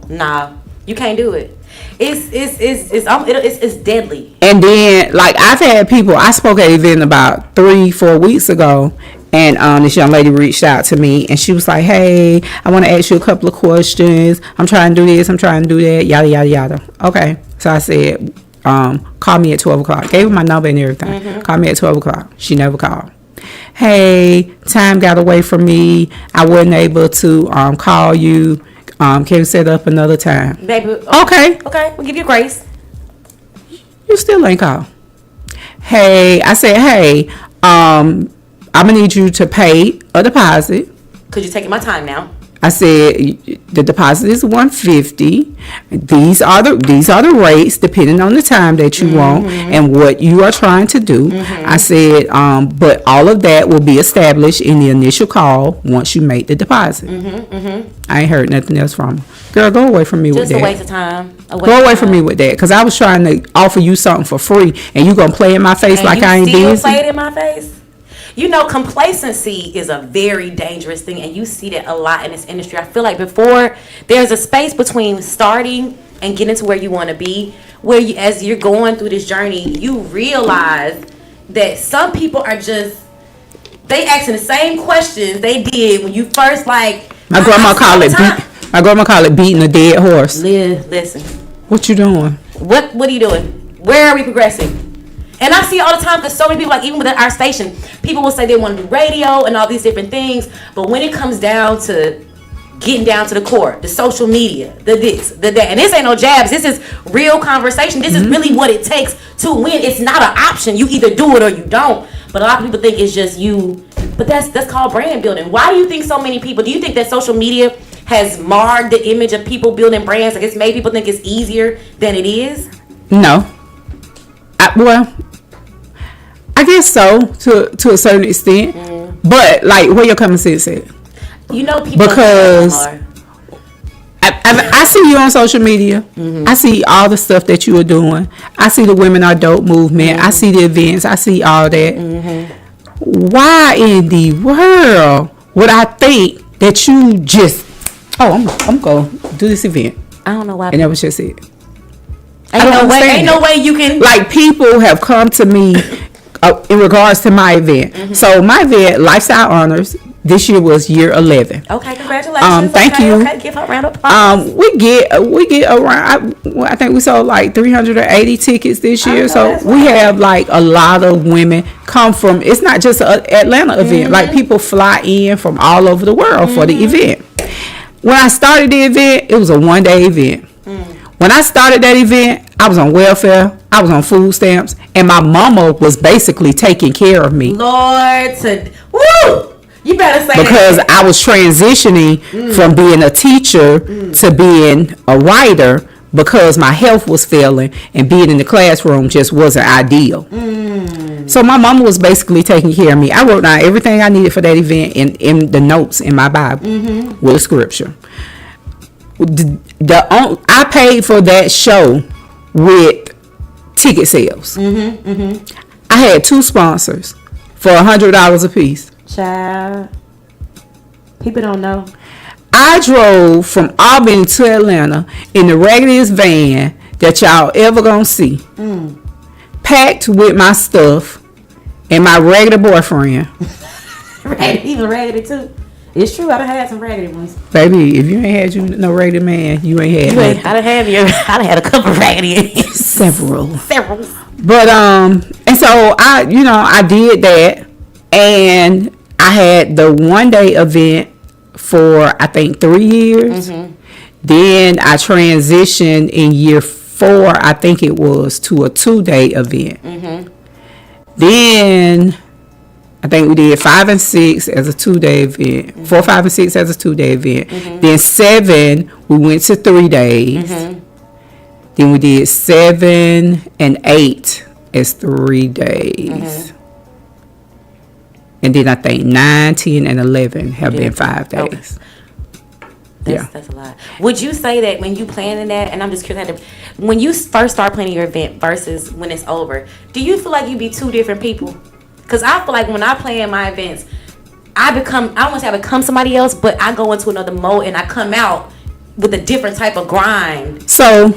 Nah, you can't do it. It's deadly. And then, like, I've had people. I spoke at an event about 3-4 weeks ago, and this young lady reached out to me, and she was like, "Hey, I want to ask you a couple of questions. I'm trying to do this. I'm trying to do that. Yada yada yada." Okay, so I said, "Call me at 12 o'clock." Gave her my number and everything. Call me at 12 o'clock. She never called. Hey, time got away from me. I wasn't able to call you. Can you set up another time? Baby, okay, we'll give you grace. You still ain't call. Hey, I said, hey, I'm gonna need you to pay a deposit. Cause you're taking my time now. I said the deposit is $150. These are the rates depending on the time that you want and what you are trying to do. I said, but all of that will be established in the initial call once you make the deposit. I ain't heard nothing else from her. Girl, go away from me with that. Just a waste of time. Go away from me with that, because I was trying to offer you something for free, and you gonna play in my face like I ain't busy. You still play it in my face? Complacency is a very dangerous thing, and you see that a lot in this industry. I feel like before there's a space between starting and getting to where you want to be, where you, as you're going through this journey, you realize that some people are just, they asking the same questions they did when you first, like, my grandma call it beating a dead horse. Listen. What you doing? What are you doing? Where are we progressing? And I see it all the time, because so many people, like even within our station, people will say they want to do radio and all these different things, but when it comes down to getting down to the core, the social media, the this, the that, and this ain't no jabs, this is real conversation. This is really what it takes to win. It's not an option. You either do it or you don't. But a lot of people think it's just you. But that's called brand building. Why do you think so many people, do you think that social media has marred the image of people building brands? Like, it's made people think it's easier than it is? No. I guess so, to a certain extent. But, like, where your common sense at? People, because I see you on social media. I see all the stuff that you are doing. I see the Women Are Dope movement. I see the events. I see all that. Why in the world would I think that you just, I'm going to do this event? I don't know why. And that was just it. Ain't no way you can. Like, people have come to me in regards to my event. So my event, Lifestyle Honors, this year was year 11. Okay, congratulations. Thank you. Okay, give her a round of applause. We get around. I think we sold like 380 tickets this year. So we have like a lot of women come from. It's not just an Atlanta event. Like, people fly in from all over the world for the event. When I started the event, it was a one-day event. When I started that event, I was on welfare, I was on food stamps, and my mama was basically taking care of me. Lord, you better say because that. I was transitioning from being a teacher to being a writer, because my health was failing and being in the classroom just wasn't ideal. So my mama was basically taking care of me. I wrote down everything I needed for that event in the notes in my Bible with a scripture. I paid for that show with ticket sales. I had 2 sponsors for $100 a piece. Child, people don't know. I drove from Albany to Atlanta in the raggediest van that y'all ever gonna see, packed with my stuff and my raggedy boyfriend. Even raggedy too. It's true, I done had some raggedy ones. Baby, if you ain't had no raggedy man, you ain't had I done had a couple raggedy. Several. But and so I did that, and I had the one-day event for I think 3 years. Then I transitioned in year 4, I think it was, to a 2-day event. Then I think we did 5 and 6 as a 2-day event. 4, 5, and 6 as a 2-day event. Then 7, we went to 3 days. Then we did 7 and 8 as 3 days. And then I think 9, 10, and 11 have been 5 days. That's a lot. Would you say that when you planning that, and I'm just curious, when you first start planning your event versus when it's over, do you feel like you be two different people? Because I feel like when I plan my events, I don't want to say I become somebody else, but I go into another mode and I come out with a different type of grind. So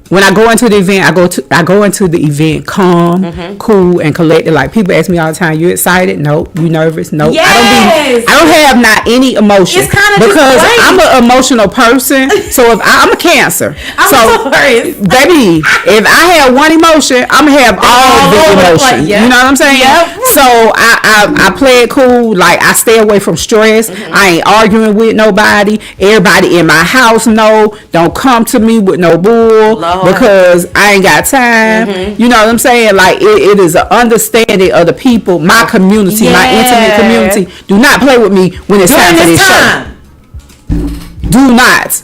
when I go into the event, I go into the event calm, cool, and collected. Like people ask me all the time, "You excited? Nope. You nervous? Nope." Yes. I don't have not any emotion. It's kind of because I'm an emotional person. So if I'm a Cancer, baby, if I have one emotion, I'm gonna have all the emotion. You know what I'm saying? Yep. So I play it cool. Like I stay away from stress. I ain't arguing with nobody. Everybody in my house don't come to me with no bull. Because I ain't got time. You know what I'm saying? Like it is an understanding of the people, my community, my intimate community. Do not play with me when it's time for this show. Do not.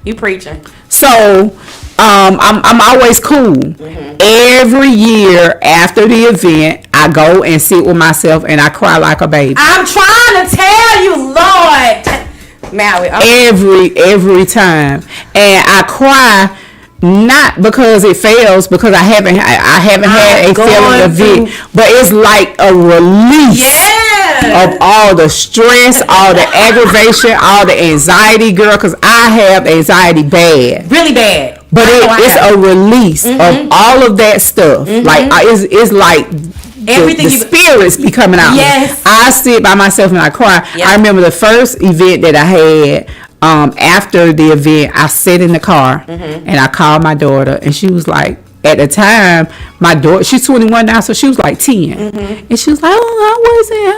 You preaching. So I'm always cool. Every year after the event, I go and sit with myself and I cry like a baby. I'm trying to tell you, Lord. Maui, every time, and I cry not because it fails, because I haven't had a failing event, but it's like a release of all the stress, all the aggravation, all the anxiety, girl. Because I have anxiety bad, really bad, but it's a release of all of that stuff. Like it's like. Everything the spirits be coming out. Yes. I sit by myself and I cry. Yep. I remember the first event that I had. After the event, I sat in the car and I called my daughter, and she was like, at the time, my daughter, she's 21 now, so she was like 10, and she was like, "Oh, how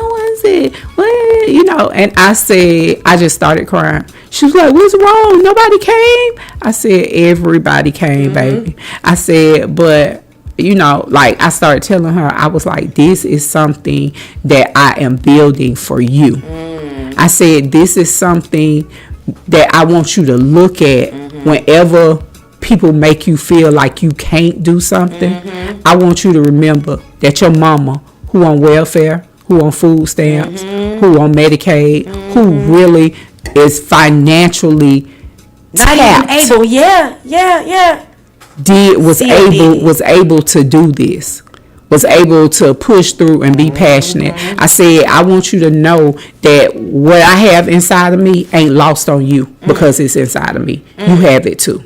was it? What?" You know, and I said, I just started crying. She was like, "What's wrong? Nobody came?" I said, "Everybody came, baby." I said, but. You know, like I started telling her, I was like, this is something that I am building for you. I said, this is something that I want you to look at whenever people make you feel like you can't do something. I want you to remember that your mama, who on welfare, who on food stamps, who on Medicaid, who really is financially tapped. Not even able, was able to do this, was able to push through and be passionate. I said, I want you to know that what I have inside of me ain't lost on you because it's inside of me. You have it too.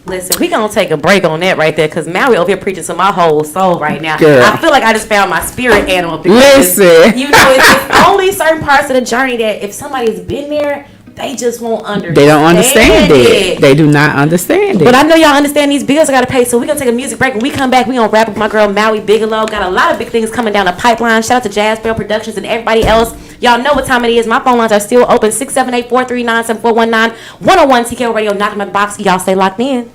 Listen, we gonna take a break on that right there, because Maui over here preaching to my whole soul right now. Girl. I feel like I just found my spirit animal. Listen, you know, it's only certain parts of the journey that if somebody's been there, they just won't understand. They don't understand it. They do not understand it. But I know y'all understand these bills I gotta pay, so we're gonna take a music break. When we come back, we're gonna wrap up with my girl Maui Bigelow. Got a lot of big things coming down the pipeline. Shout out to Jazz Bell Productions and everybody else. Y'all know what time it is. My phone lines are still open. 678-439-7419. 101 TKO Radio. Knocking my box. Y'all stay locked in.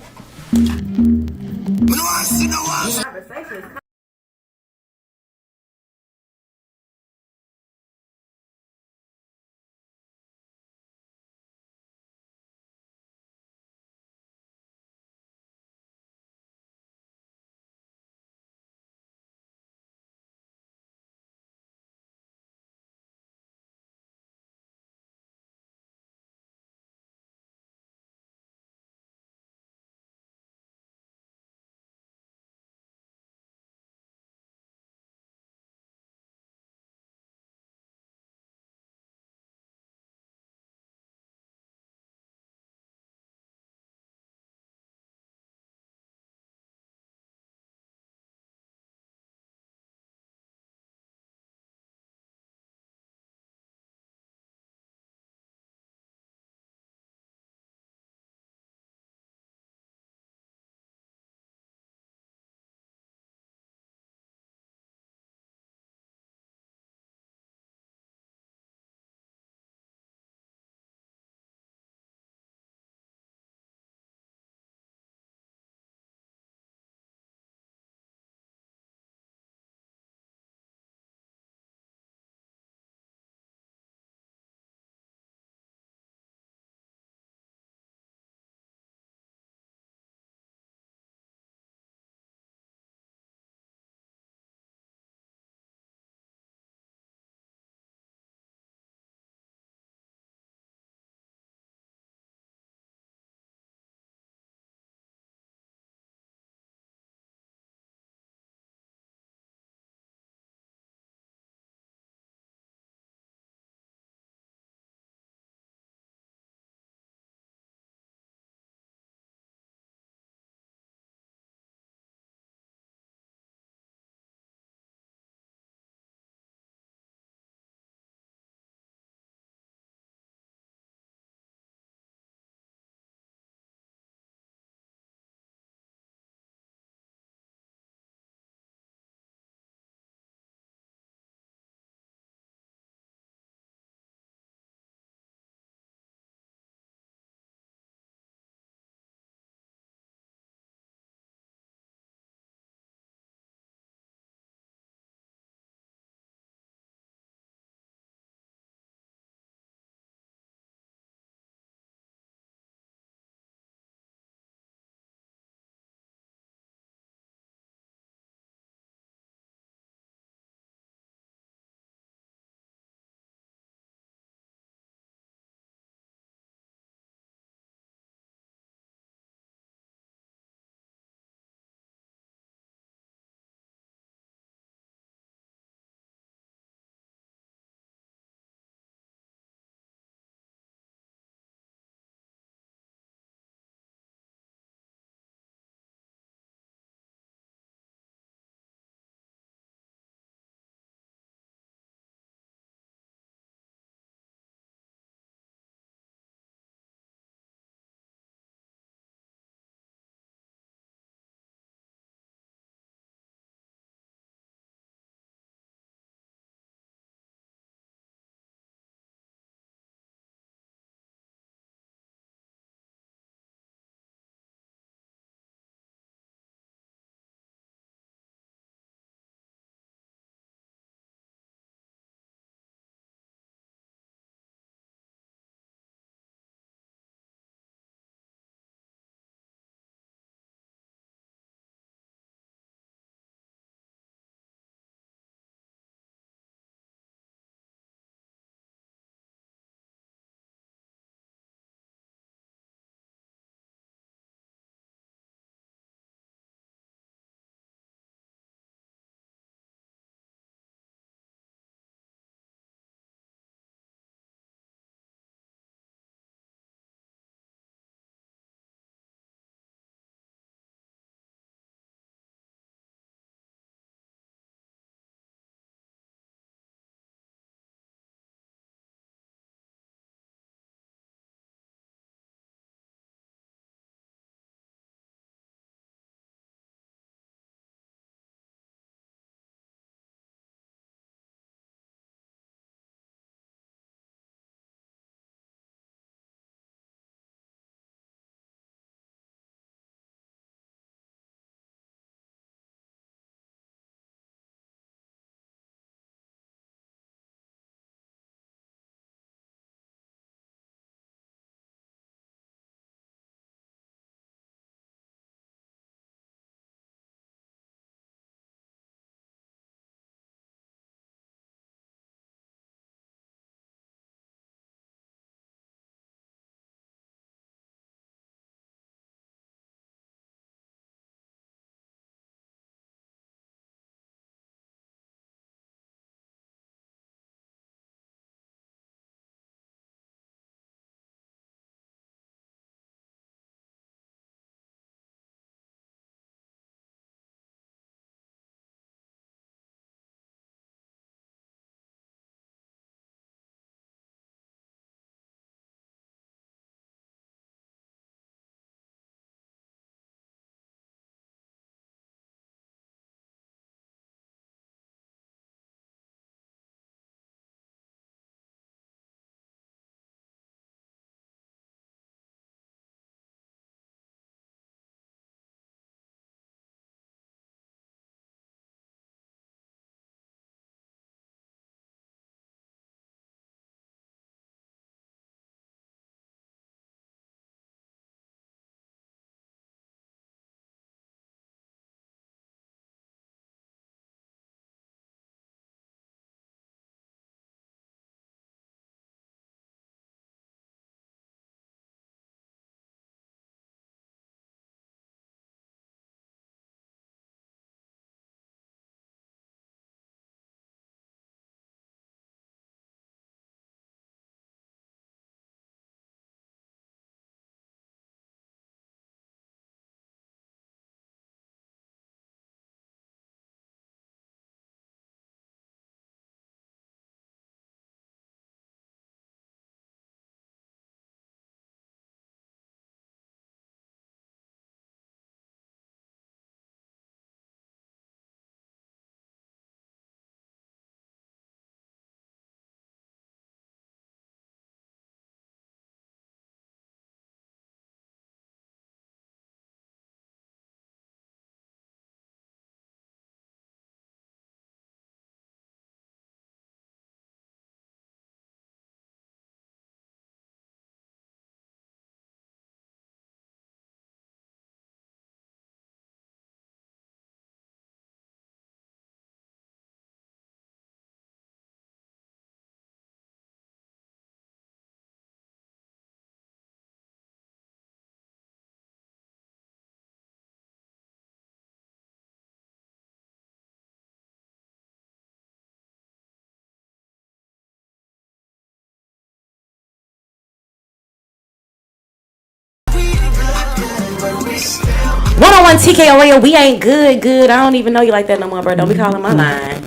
on TKO, we ain't good. I don't even know you like that no more, bro. Don't be calling my line.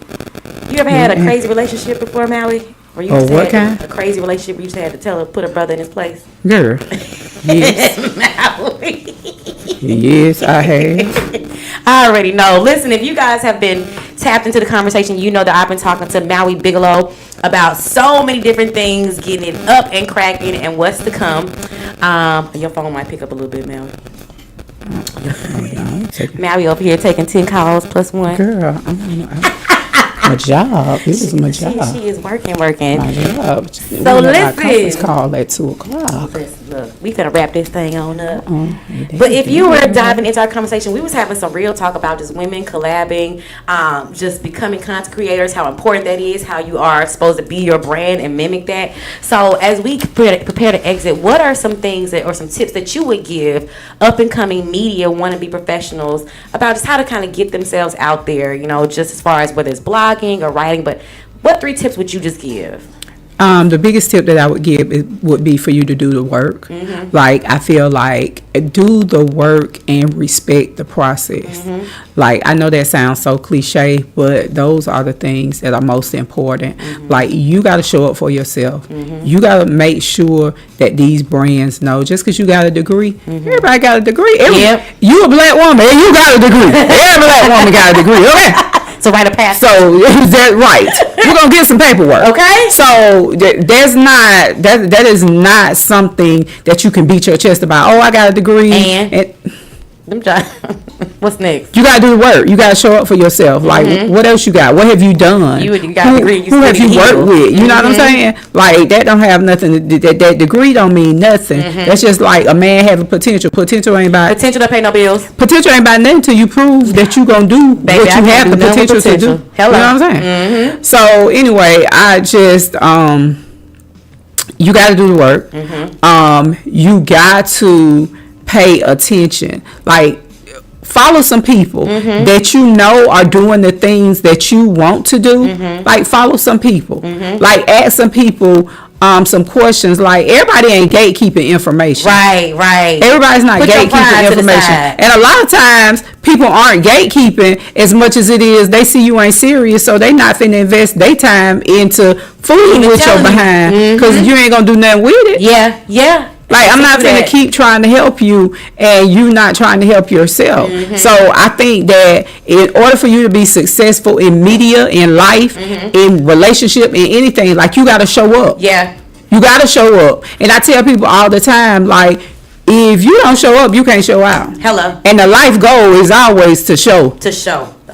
You ever had a crazy relationship before, Maui? Or you just what had kind? a crazy relationship where you just had to put a brother in his place? Girl. Yes. Maui. Yes, I have. I already know. Listen, if you guys have been tapped into the conversation, you know that I've been talking to Maui Bigelow about so many different things, getting it up and cracking and what's to come. Your phone might pick up a little bit, Maui. Maui over here taking 10 calls plus one. Girl, my job. This is my job. She is working. My job. So listen. It's called at 2:00. Look, we finna wrap this thing on up. But if you were diving into our conversation, we was having some real talk about just women collabing, just becoming content creators, how important that is, how you are supposed to be your brand and mimic that. So as we prepare to exit, what are some things or some tips that you would give up and coming media wannabe professionals about just how to kind of get themselves out there, just as far as whether it's blogging or writing, but what 3 tips would you just give? The biggest tip that I would give would be for you to do the work. Like, I feel like do the work and respect the process. Like, I know that sounds so cliche, but those are the things that are most important. Like, you got to show up for yourself. You got to make sure that these brands know, just because you got a degree, everybody got a degree. You a black woman and you got a degree. Every black woman got a degree. Okay. So write a pass. So is that right? We're gonna get some paperwork. Okay. So that is not something that you can beat your chest about. Oh, I got a degree. And what's next? You gotta do the work. You gotta show up for yourself. Like, what else you got? What have you done? You got a degree. Who have you worked with? You know what I'm saying? Like, that don't have nothing. That degree don't mean nothing. That's just like a man having potential. Potential ain't about. Potential don't pay no bills. Potential ain't about nothing until you prove that you gonna do what you have the potential to do. Hello. You know what I'm saying? So anyway, I just you got to do the work. You got to pay attention. Like, follow some people that you know are doing the things that you want to do. Like, follow some people. Like, ask some people some questions. Like, everybody ain't gatekeeping information. Right. Everybody's not gatekeeping information. And a lot of times, people aren't gatekeeping as much as it is they see you ain't serious, so they not finna invest their time into fooling with your behind, because you ain't gonna do nothing with it. Yeah. Like, I'm not finna keep trying to help you and you not trying to help yourself. So I think that in order for you to be successful in media, in life, in relationship, in anything, like, you gotta show up. Yeah. You gotta show up. And I tell people all the time, like, if you don't show up, you can't show out. Hello. And the life goal is always to show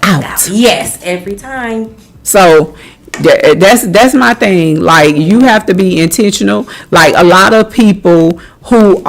out. Yes, every time. So that's my thing. Like, you have to be intentional. Like, a lot of people who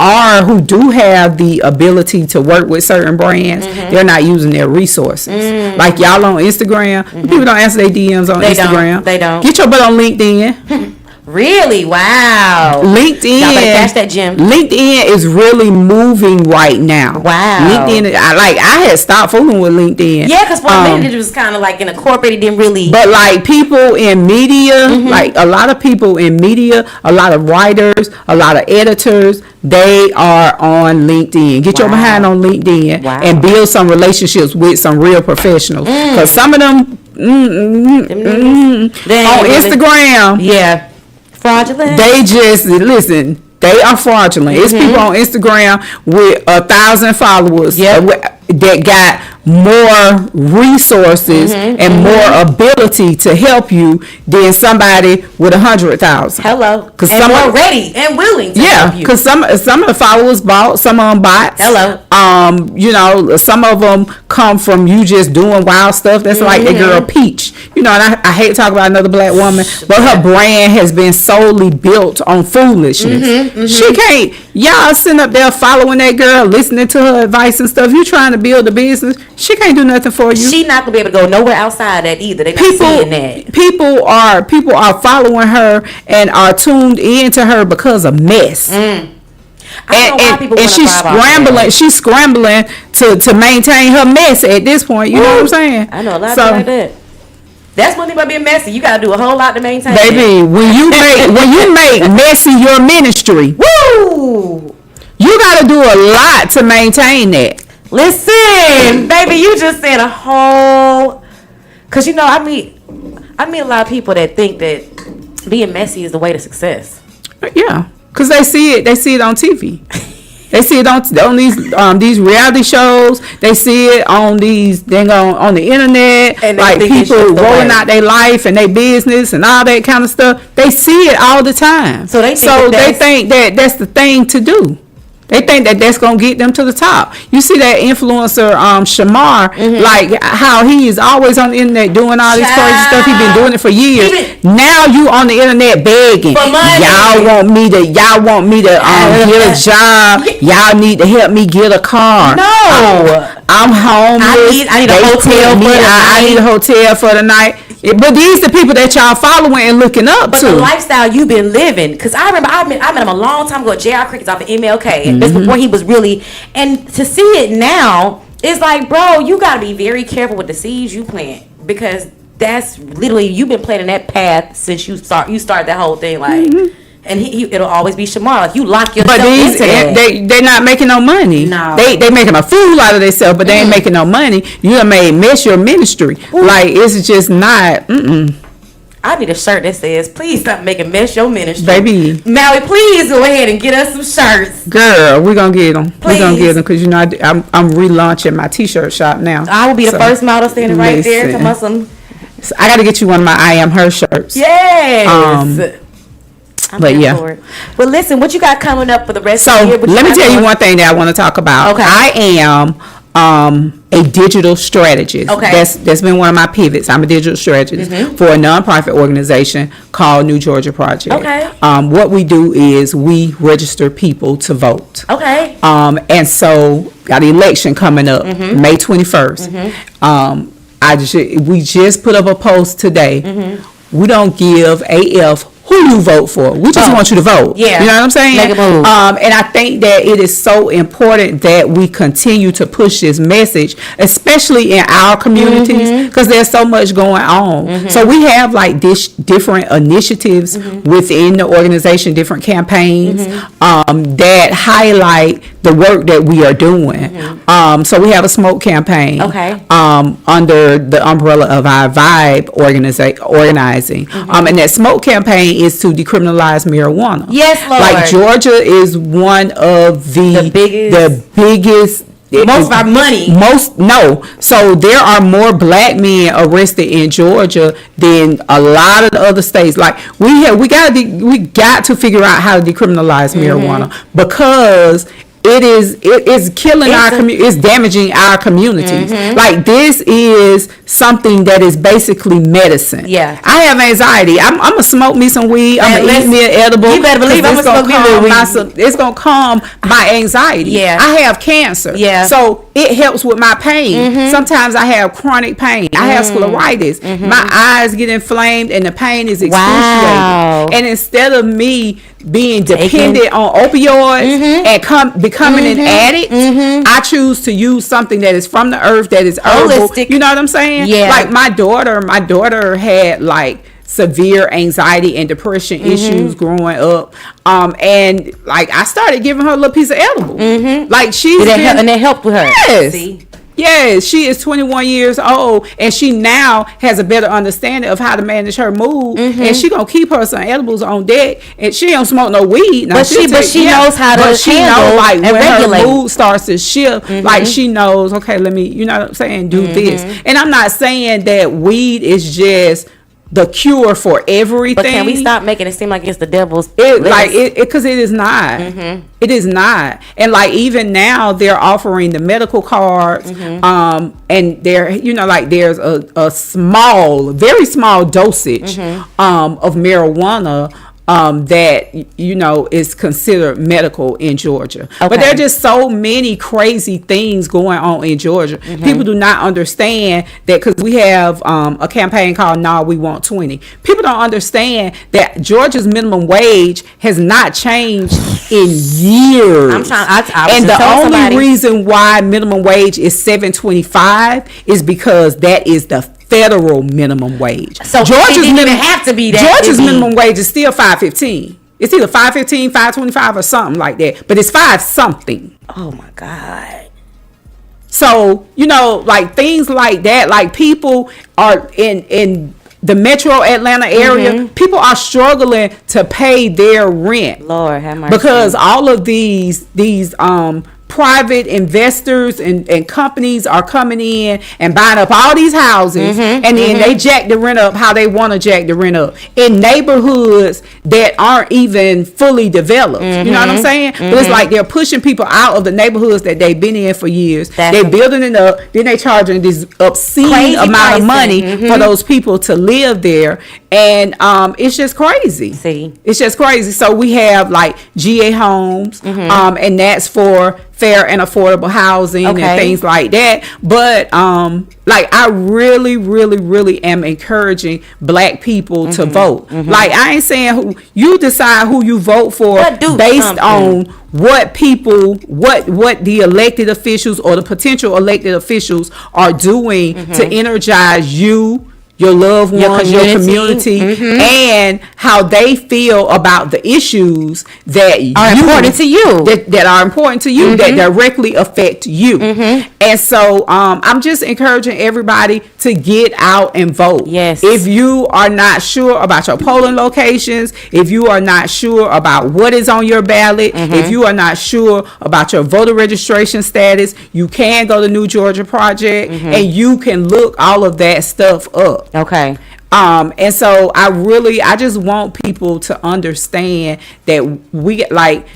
do have the ability to work with certain brands, they're not using their resources. Like, y'all on Instagram, people don't answer their DMs on Instagram. They don't. Get your butt on LinkedIn. Really? Wow. LinkedIn. Y'all better catch that, Jim. LinkedIn is really moving right now. Wow. LinkedIn, I had stopped fooling with LinkedIn. Yeah, because for a minute it was kind of like in a corporate, it didn't really. But like, people in media, like a lot of people in media, a lot of writers, a lot of editors, they are on LinkedIn. Get your behind on LinkedIn and build some relationships with some real professionals. Because some of them on Instagram, fraudulent. They just listen. They are fraudulent. It's people on Instagram with 1,000 followers that got more resources and more ability to help you than somebody with 100,000. Hello. And more ready and willing to help you. Because some of the followers bought, some of them bots. Hello. Some of them come from you just doing wild stuff. That's like the girl Peach. And I hate to talk about another black woman, but her brand has been solely built on foolishness. She can't. Y'all sitting up there following that girl, listening to her advice and stuff. You trying to build a business. She can't do nothing for you. She not gonna be able to go nowhere outside that either. They not seeing that. People are following her and are tuned into her because of mess. And she's scrambling. She's scrambling to maintain her mess at this point. You know what I'm saying? I know a lot of people like that. That's one thing about being messy. You gotta do a whole lot to maintain. Baby, when you make messy your ministry, woo! You gotta do a lot to maintain that. Listen, baby, you just said a whole. Cause I meet a lot of people that think that being messy is the way to success. Yeah, cause they see it on TV. They see it on these reality shows. They see it on on the internet, and like people rolling out their life and their business and all that kind of stuff. They see it all the time. So they think that that's the thing to do. They think that that's gonna get them to the top. You see that influencer Shamar, like how he is always on the internet doing all this crazy stuff. He's been doing it for years. Now you on the internet begging. Y'all want me to get a job. Y'all need to help me get a car. No, I'm homeless. I need a hotel. I need a hotel for the night. But these the people that y'all following and looking up to. But the lifestyle you've been living. Because I remember I met him a long time ago at J.R. Crickets off of MLK. And this before he was really. And to see it now, it's like, bro, you got to be very careful with the seeds you plant. Because that's literally, you've been planting that path since you started that whole thing. Like, and it'll always be Shamar. Like, you lock yourself into that. They're not making no money. No. They making a fool out of themselves, but they ain't making no money. You done mess your ministry. Ooh. Like, it's just not. I need a shirt that says, please stop making mess your ministry. Baby. Maui, please go ahead and get us some shirts. Girl, we're going to get them. We're going to get them because, I'm relaunching my t-shirt shop now. I will be the first model standing right there. Come on, So I got to get you one of my I Am Her shirts. Yes. But yeah. Well, listen, what you got coming up for the rest of the year? Let me tell you one thing that I want to talk about. Okay. I am a digital strategist. Okay. That's been one of my pivots. I'm a digital strategist for a nonprofit organization called New Georgia Project. Okay. What we do is we register people to vote. Okay. And so got an election coming up, May 21st. We just put up a post today. We don't give AF who you vote for. We just want you to vote. Yeah. You know what I'm saying? Make a move. And I think that it is so important that we continue to push this message, especially in our communities, because there's so much going on. So we have like different initiatives within the organization, different campaigns that highlight the work that we are doing. So we have a smoke campaign under the umbrella of our Vibe organizing. And that smoke campaign is to decriminalize marijuana. Yes, Lord. Like Georgia is one of the biggest most of our money. So there are more black men arrested in Georgia than a lot of the other states. Like we got to figure out how to decriminalize marijuana because it is killing our community. It's damaging our communities. Like this is something that is basically medicine. Yeah, I have anxiety. I'm gonna smoke me some weed. I'm gonna eat me an edible. You better believe I'm gonna smoke me a weed. It's gonna calm my anxiety. Yeah, I have cancer. Yeah, so it helps with my pain. Sometimes I have chronic pain. I have scleritis. My eyes get inflamed and the pain is excruciating. Wow. And instead of me being dependent on opioids and becoming an addict, I choose to use something that is from the earth, that is herbal. Holistic. You know what I'm saying? Yeah. Like my daughter had like severe anxiety and depression issues growing up. And like I started giving her a little piece of edible. Like and it helped with her. Yes. See? Yes, she is 21 years old, and she now has a better understanding of how to manage her mood, and she gonna keep her some edibles on deck, and she don't smoke no weed. Now, but she knows how to handle like when regulate. Her mood starts to shift, like she knows, okay, let me, you know what I'm saying, do this. And I'm not saying that weed is just the cure for everything. But can we stop making it seem like it's the devil's? Because it is not. It is not. And like even now they're offering the medical cards, and they're there's a small, very small dosage of marijuana that is considered medical in Georgia. But there are just so many crazy things going on in Georgia. People do not understand that, because we have a campaign called Nah, We Want 20. People don't understand that Georgia's minimum wage has not changed in years. And the only reason why minimum wage is $7.25 is because that is the federal minimum wage. So Georgia's minimum wage is still $5.15. It's either $5.15, $5.25, or something like that. But it's $5 something. Oh my God. So, like things like that, like people are in the metro Atlanta area, people are struggling to pay their rent. Lord have mercy. Because all of these private investors and companies are coming in and buying up all these houses, and then they jack the rent up how they want to jack the rent up in neighborhoods that aren't even fully developed. You know what I'm saying? But it's like they're pushing people out of the neighborhoods that they've been in for years. They're building it up, then they charging this obscene amount of money for those people to live there, and it's just crazy. It's just crazy. So we have like GA Homes, and that's for fair and affordable housing and things like that. But like I really, really, really am encouraging Black people to vote. Like I ain't saying who you decide who you vote for based on what people, what the elected officials or the potential elected officials are doing to energize you, your loved ones, your community, and how they feel about the issues that are important to you, that are important to you, that directly affect you. And so I'm just encouraging everybody to get out and vote. Yes. If you are not sure about your polling locations, if you are not sure about what is on your ballot, if you are not sure about your voter registration status, you can go to New Georgia Project and you can look all of that stuff up. Okay. And so I just want people to understand that we like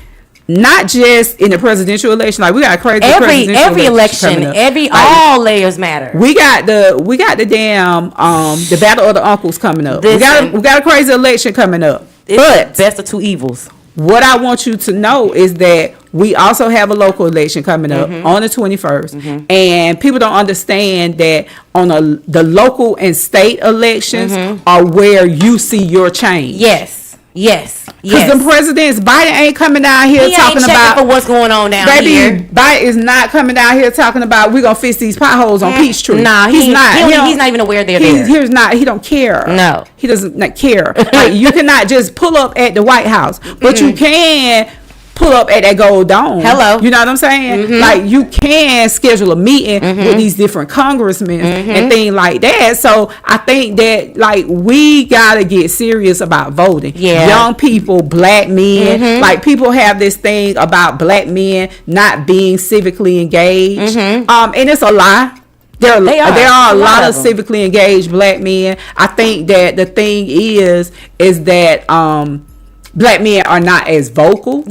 not just in the presidential election, like we got crazy every election, all layers matter. We got the damn the battle of the uncles coming up. We got a crazy election coming up. But best of two evils. What I want you to know is that we also have a local election coming up on the 21st, and people don't understand that on the local and state elections are where you see your change. Yes. Because the presidents, Biden ain't coming down here talking about for what's going on down here. Biden is not coming down here talking about we're gonna fix these potholes on Peachtree. Nah, he's not. He's not even aware they're there. He's not. He don't care. No, he doesn't care. Like, you cannot just pull up at the White House, but you can pull up at that gold dome. Hello. You know what I'm saying? Like, you can schedule a meeting with these different congressmen and things like that. So I think that, like, we gotta get serious about voting. Young people, Black men, like, people have this thing about Black men not being civically engaged, and it's a lie. There are a lot of civically engaged Black men. I think that the thing is that Black men are not as vocal.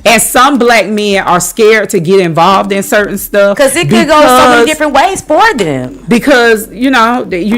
And some Black men are scared to get involved in certain stuff because it could go so many different ways for them. Because you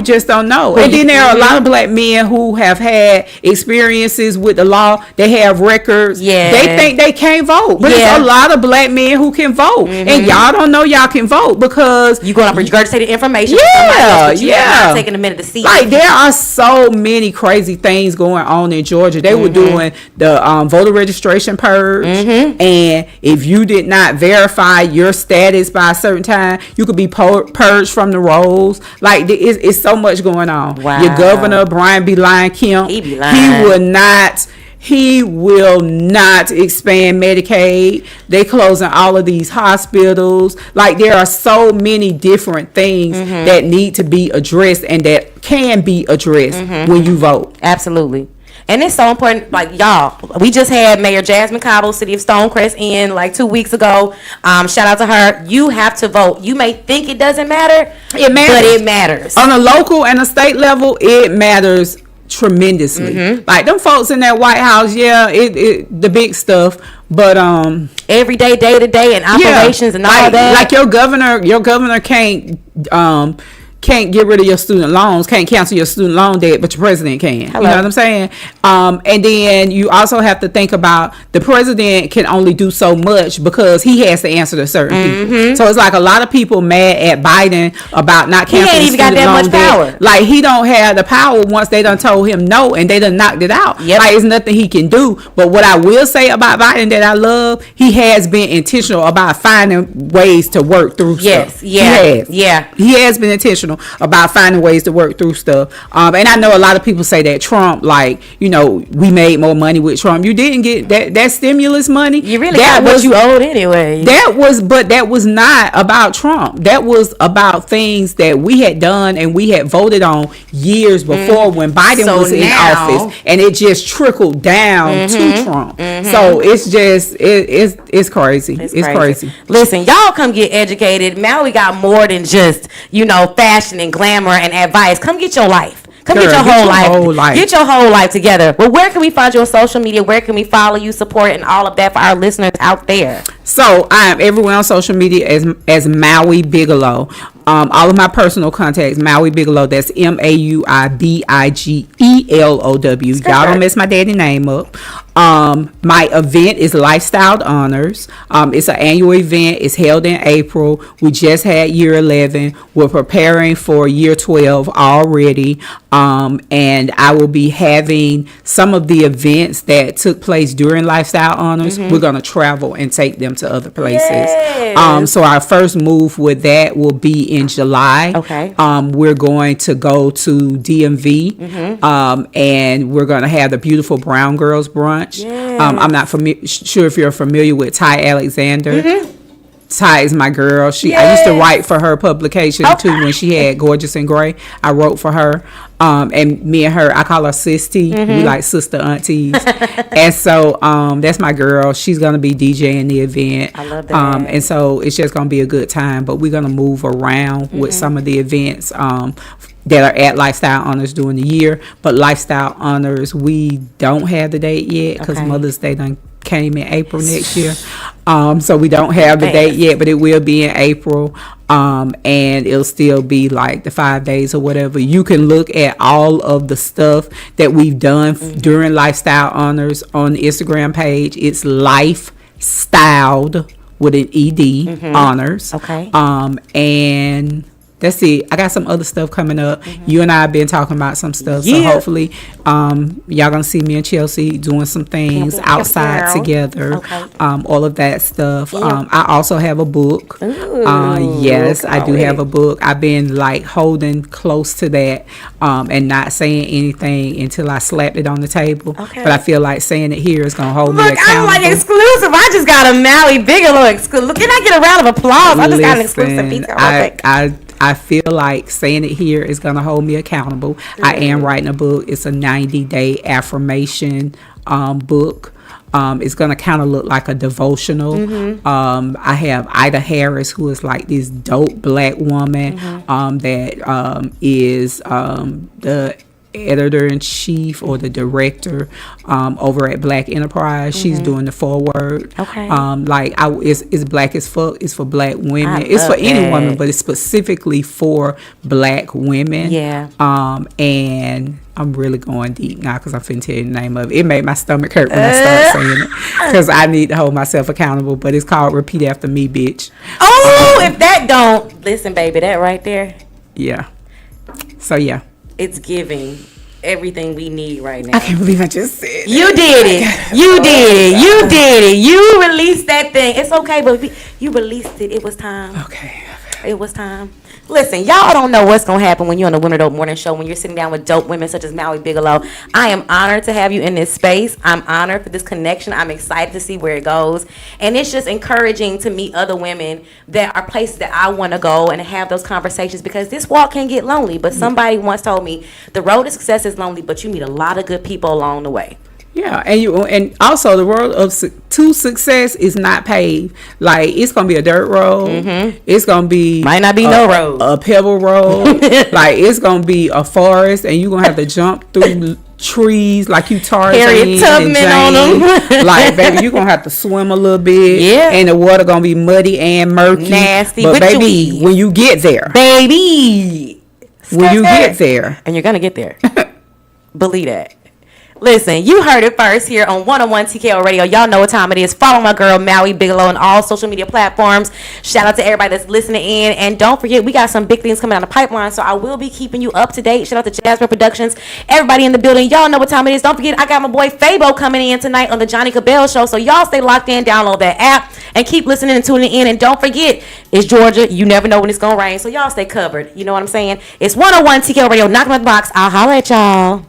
just don't know. And then there are a lot of Black men who have had experiences with the law. They have records. They think they can't vote, but there's a lot of Black men who can vote, and y'all don't know y'all can vote because you going to regurgitate the information. Not taking a minute to see. Like, there are so many crazy things going on in Georgia. They were doing the voter registration purge. And if you did not verify your status by a certain time, you could be purged from the rolls. Like, it's so much going on. Your governor, Brian B. Lyon Kemp, he will not expand Medicaid. They closing all of these hospitals. Like, there are so many different things that need to be addressed and that can be addressed when you vote. Absolutely. And it's so important. Like, y'all, we just had Mayor Jasmine Cabo, City of Stonecrest, in like 2 weeks ago. Shout out to her. You have to vote. You may think it doesn't matter. It matters. But it matters. On a local and a state level, it matters tremendously. Like, them folks in that White House, it the big stuff. But every day to day and operations and all that. Like, your governor can't get rid of your student loans, can't cancel your student loan debt, but your president can. You know what I'm saying? And then you also have to think about the president can only do so much because he has to answer to certain people. So it's like a lot of people mad at Biden about not canceling student loan debt. He ain't even got that much power. Like, he don't have the power once they done told him no and they done knocked it out. Like, it's nothing he can do. But what I will say about Biden that I love, he has been intentional about finding ways to work through stuff. He has been intentional professional about finding ways to work through stuff. And I know a lot of people say that Trump, like, you know, we made more money with Trump. You didn't get that stimulus money. You really got what you owed anyway. But that was not about Trump. That was about things that we had done and we had voted on years before when Biden was in office, and it just trickled down to Trump. So it's just it's crazy. It's crazy. Listen, y'all come get educated. Maui got more than just, you know, fashion and glamour and advice. Come get your life. Come get your whole life. Get your whole life together. Well, where can we find you on social media? Where can we follow you, support, and all of that for our listeners out there? So I am everywhere on social media as Maui Bigelow. All of my personal contacts, Maui Bigelow. That's MAUIBIGELOW. Y'all don't mess my daddy name up. My event is Lifestyle Honors. It's an annual event. It's held in April. We just had year 11. We're preparing for year 12 already. And I will be having some of the events that took place during Lifestyle Honors. We're going to travel and take them to other places. Yes. So our first move with that will be in July. Okay. We're going to go to DMV. And we're going to have the beautiful Brown Girls Brunch. Yes. I'm not sure if you're familiar with Ty Alexander. Ty is my girl. I used to write for her publication too when she had Gorgeous and Gray. I wrote for her. And me and her, I call her Sisty. We like sister aunties. And so that's my girl. She's gonna be DJing the event. I love that. And so it's just gonna be a good time. But we're gonna move around with some of the events that are at Lifestyle Honors during the year. But Lifestyle Honors, we don't have the date yet because Mother's Day done came in April next year. So we don't have the date yet, but it will be in April. And it'll still be like the 5 days or whatever. You can look at all of the stuff that we've done during Lifestyle Honors on the Instagram page. It's Lifestyled with an ED Honors. Okay. And that's it. I got some other stuff coming up. You and I have been talking about some stuff. So hopefully y'all gonna see me and Chelsea doing some things outside together. All of that stuff. I also have a book. Yes, I do have a book. I've been like holding close to that and not saying anything until I slapped it on the table. But I feel like saying it here is gonna hold me accountable. I'm like exclusive. I just got a Maui Bigelow exclusive. Can I get a round of applause? I just got an exclusive piece. I feel like saying it here is going to hold me accountable. I am writing a book. It's a 90-day affirmation book. It's going to kind of look like a devotional. I have Ida Harris, who is like this dope black woman that is the editor-in-chief or the director over at Black Enterprise. She's doing the foreword. It's black as fuck. It's for black women. It's for any woman, but it's specifically for black women. And I'm really going deep now because I'm finna tell you the name of it. It made my stomach hurt when I started saying it because I need to hold myself accountable. But it's called Repeat After Me, bitch. If that don't listen, baby, that right there. So it's giving everything we need right now. I can't believe I just said it. You did it. You did it. You did it. You released that thing. It's okay, but you released it. It was time. Okay. It was time. Listen, y'all don't know what's going to happen when you're on the Winter Dope Morning Show, when you're sitting down with dope women such as Maui Bigelow. I am honored to have you in this space. I'm honored for this connection. I'm excited to see where it goes. And it's just encouraging to meet other women that are places that I want to go and have those conversations because this walk can get lonely. But somebody once told me the road to success is lonely, but you meet a lot of good people along the way. Yeah, and also the road to success is not paved. Like it's gonna be a dirt road. It's gonna be might not be no road, a pebble road. Like it's gonna be a forest, and you're gonna have to jump through trees like you Tarzan Harriet Tubman on them. Like baby, you're gonna have to swim a little bit. Yeah, and the water gonna be muddy and murky, nasty. But baby, when you get there, and you're gonna get there. Believe that. Listen, you heard it first here on 101 TKO Radio. Y'all know what time it is. Follow my girl Maui Bigelow on all social media platforms. Shout out to everybody that's listening in. And don't forget, we got some big things coming down the pipeline, so I will be keeping you up to date. Shout out to Jasmine Productions. Everybody in the building, y'all know what time it is. Don't forget, I got my boy Fabo coming in tonight on the Johnny Cabell Show, so y'all stay locked in. Download that app. and keep listening and tuning in. And don't forget, it's Georgia. You never know when it's gonna rain, so y'all stay covered. You know what I'm saying? It's 101 TKO Radio. Knock on the box. I'll holler at y'all.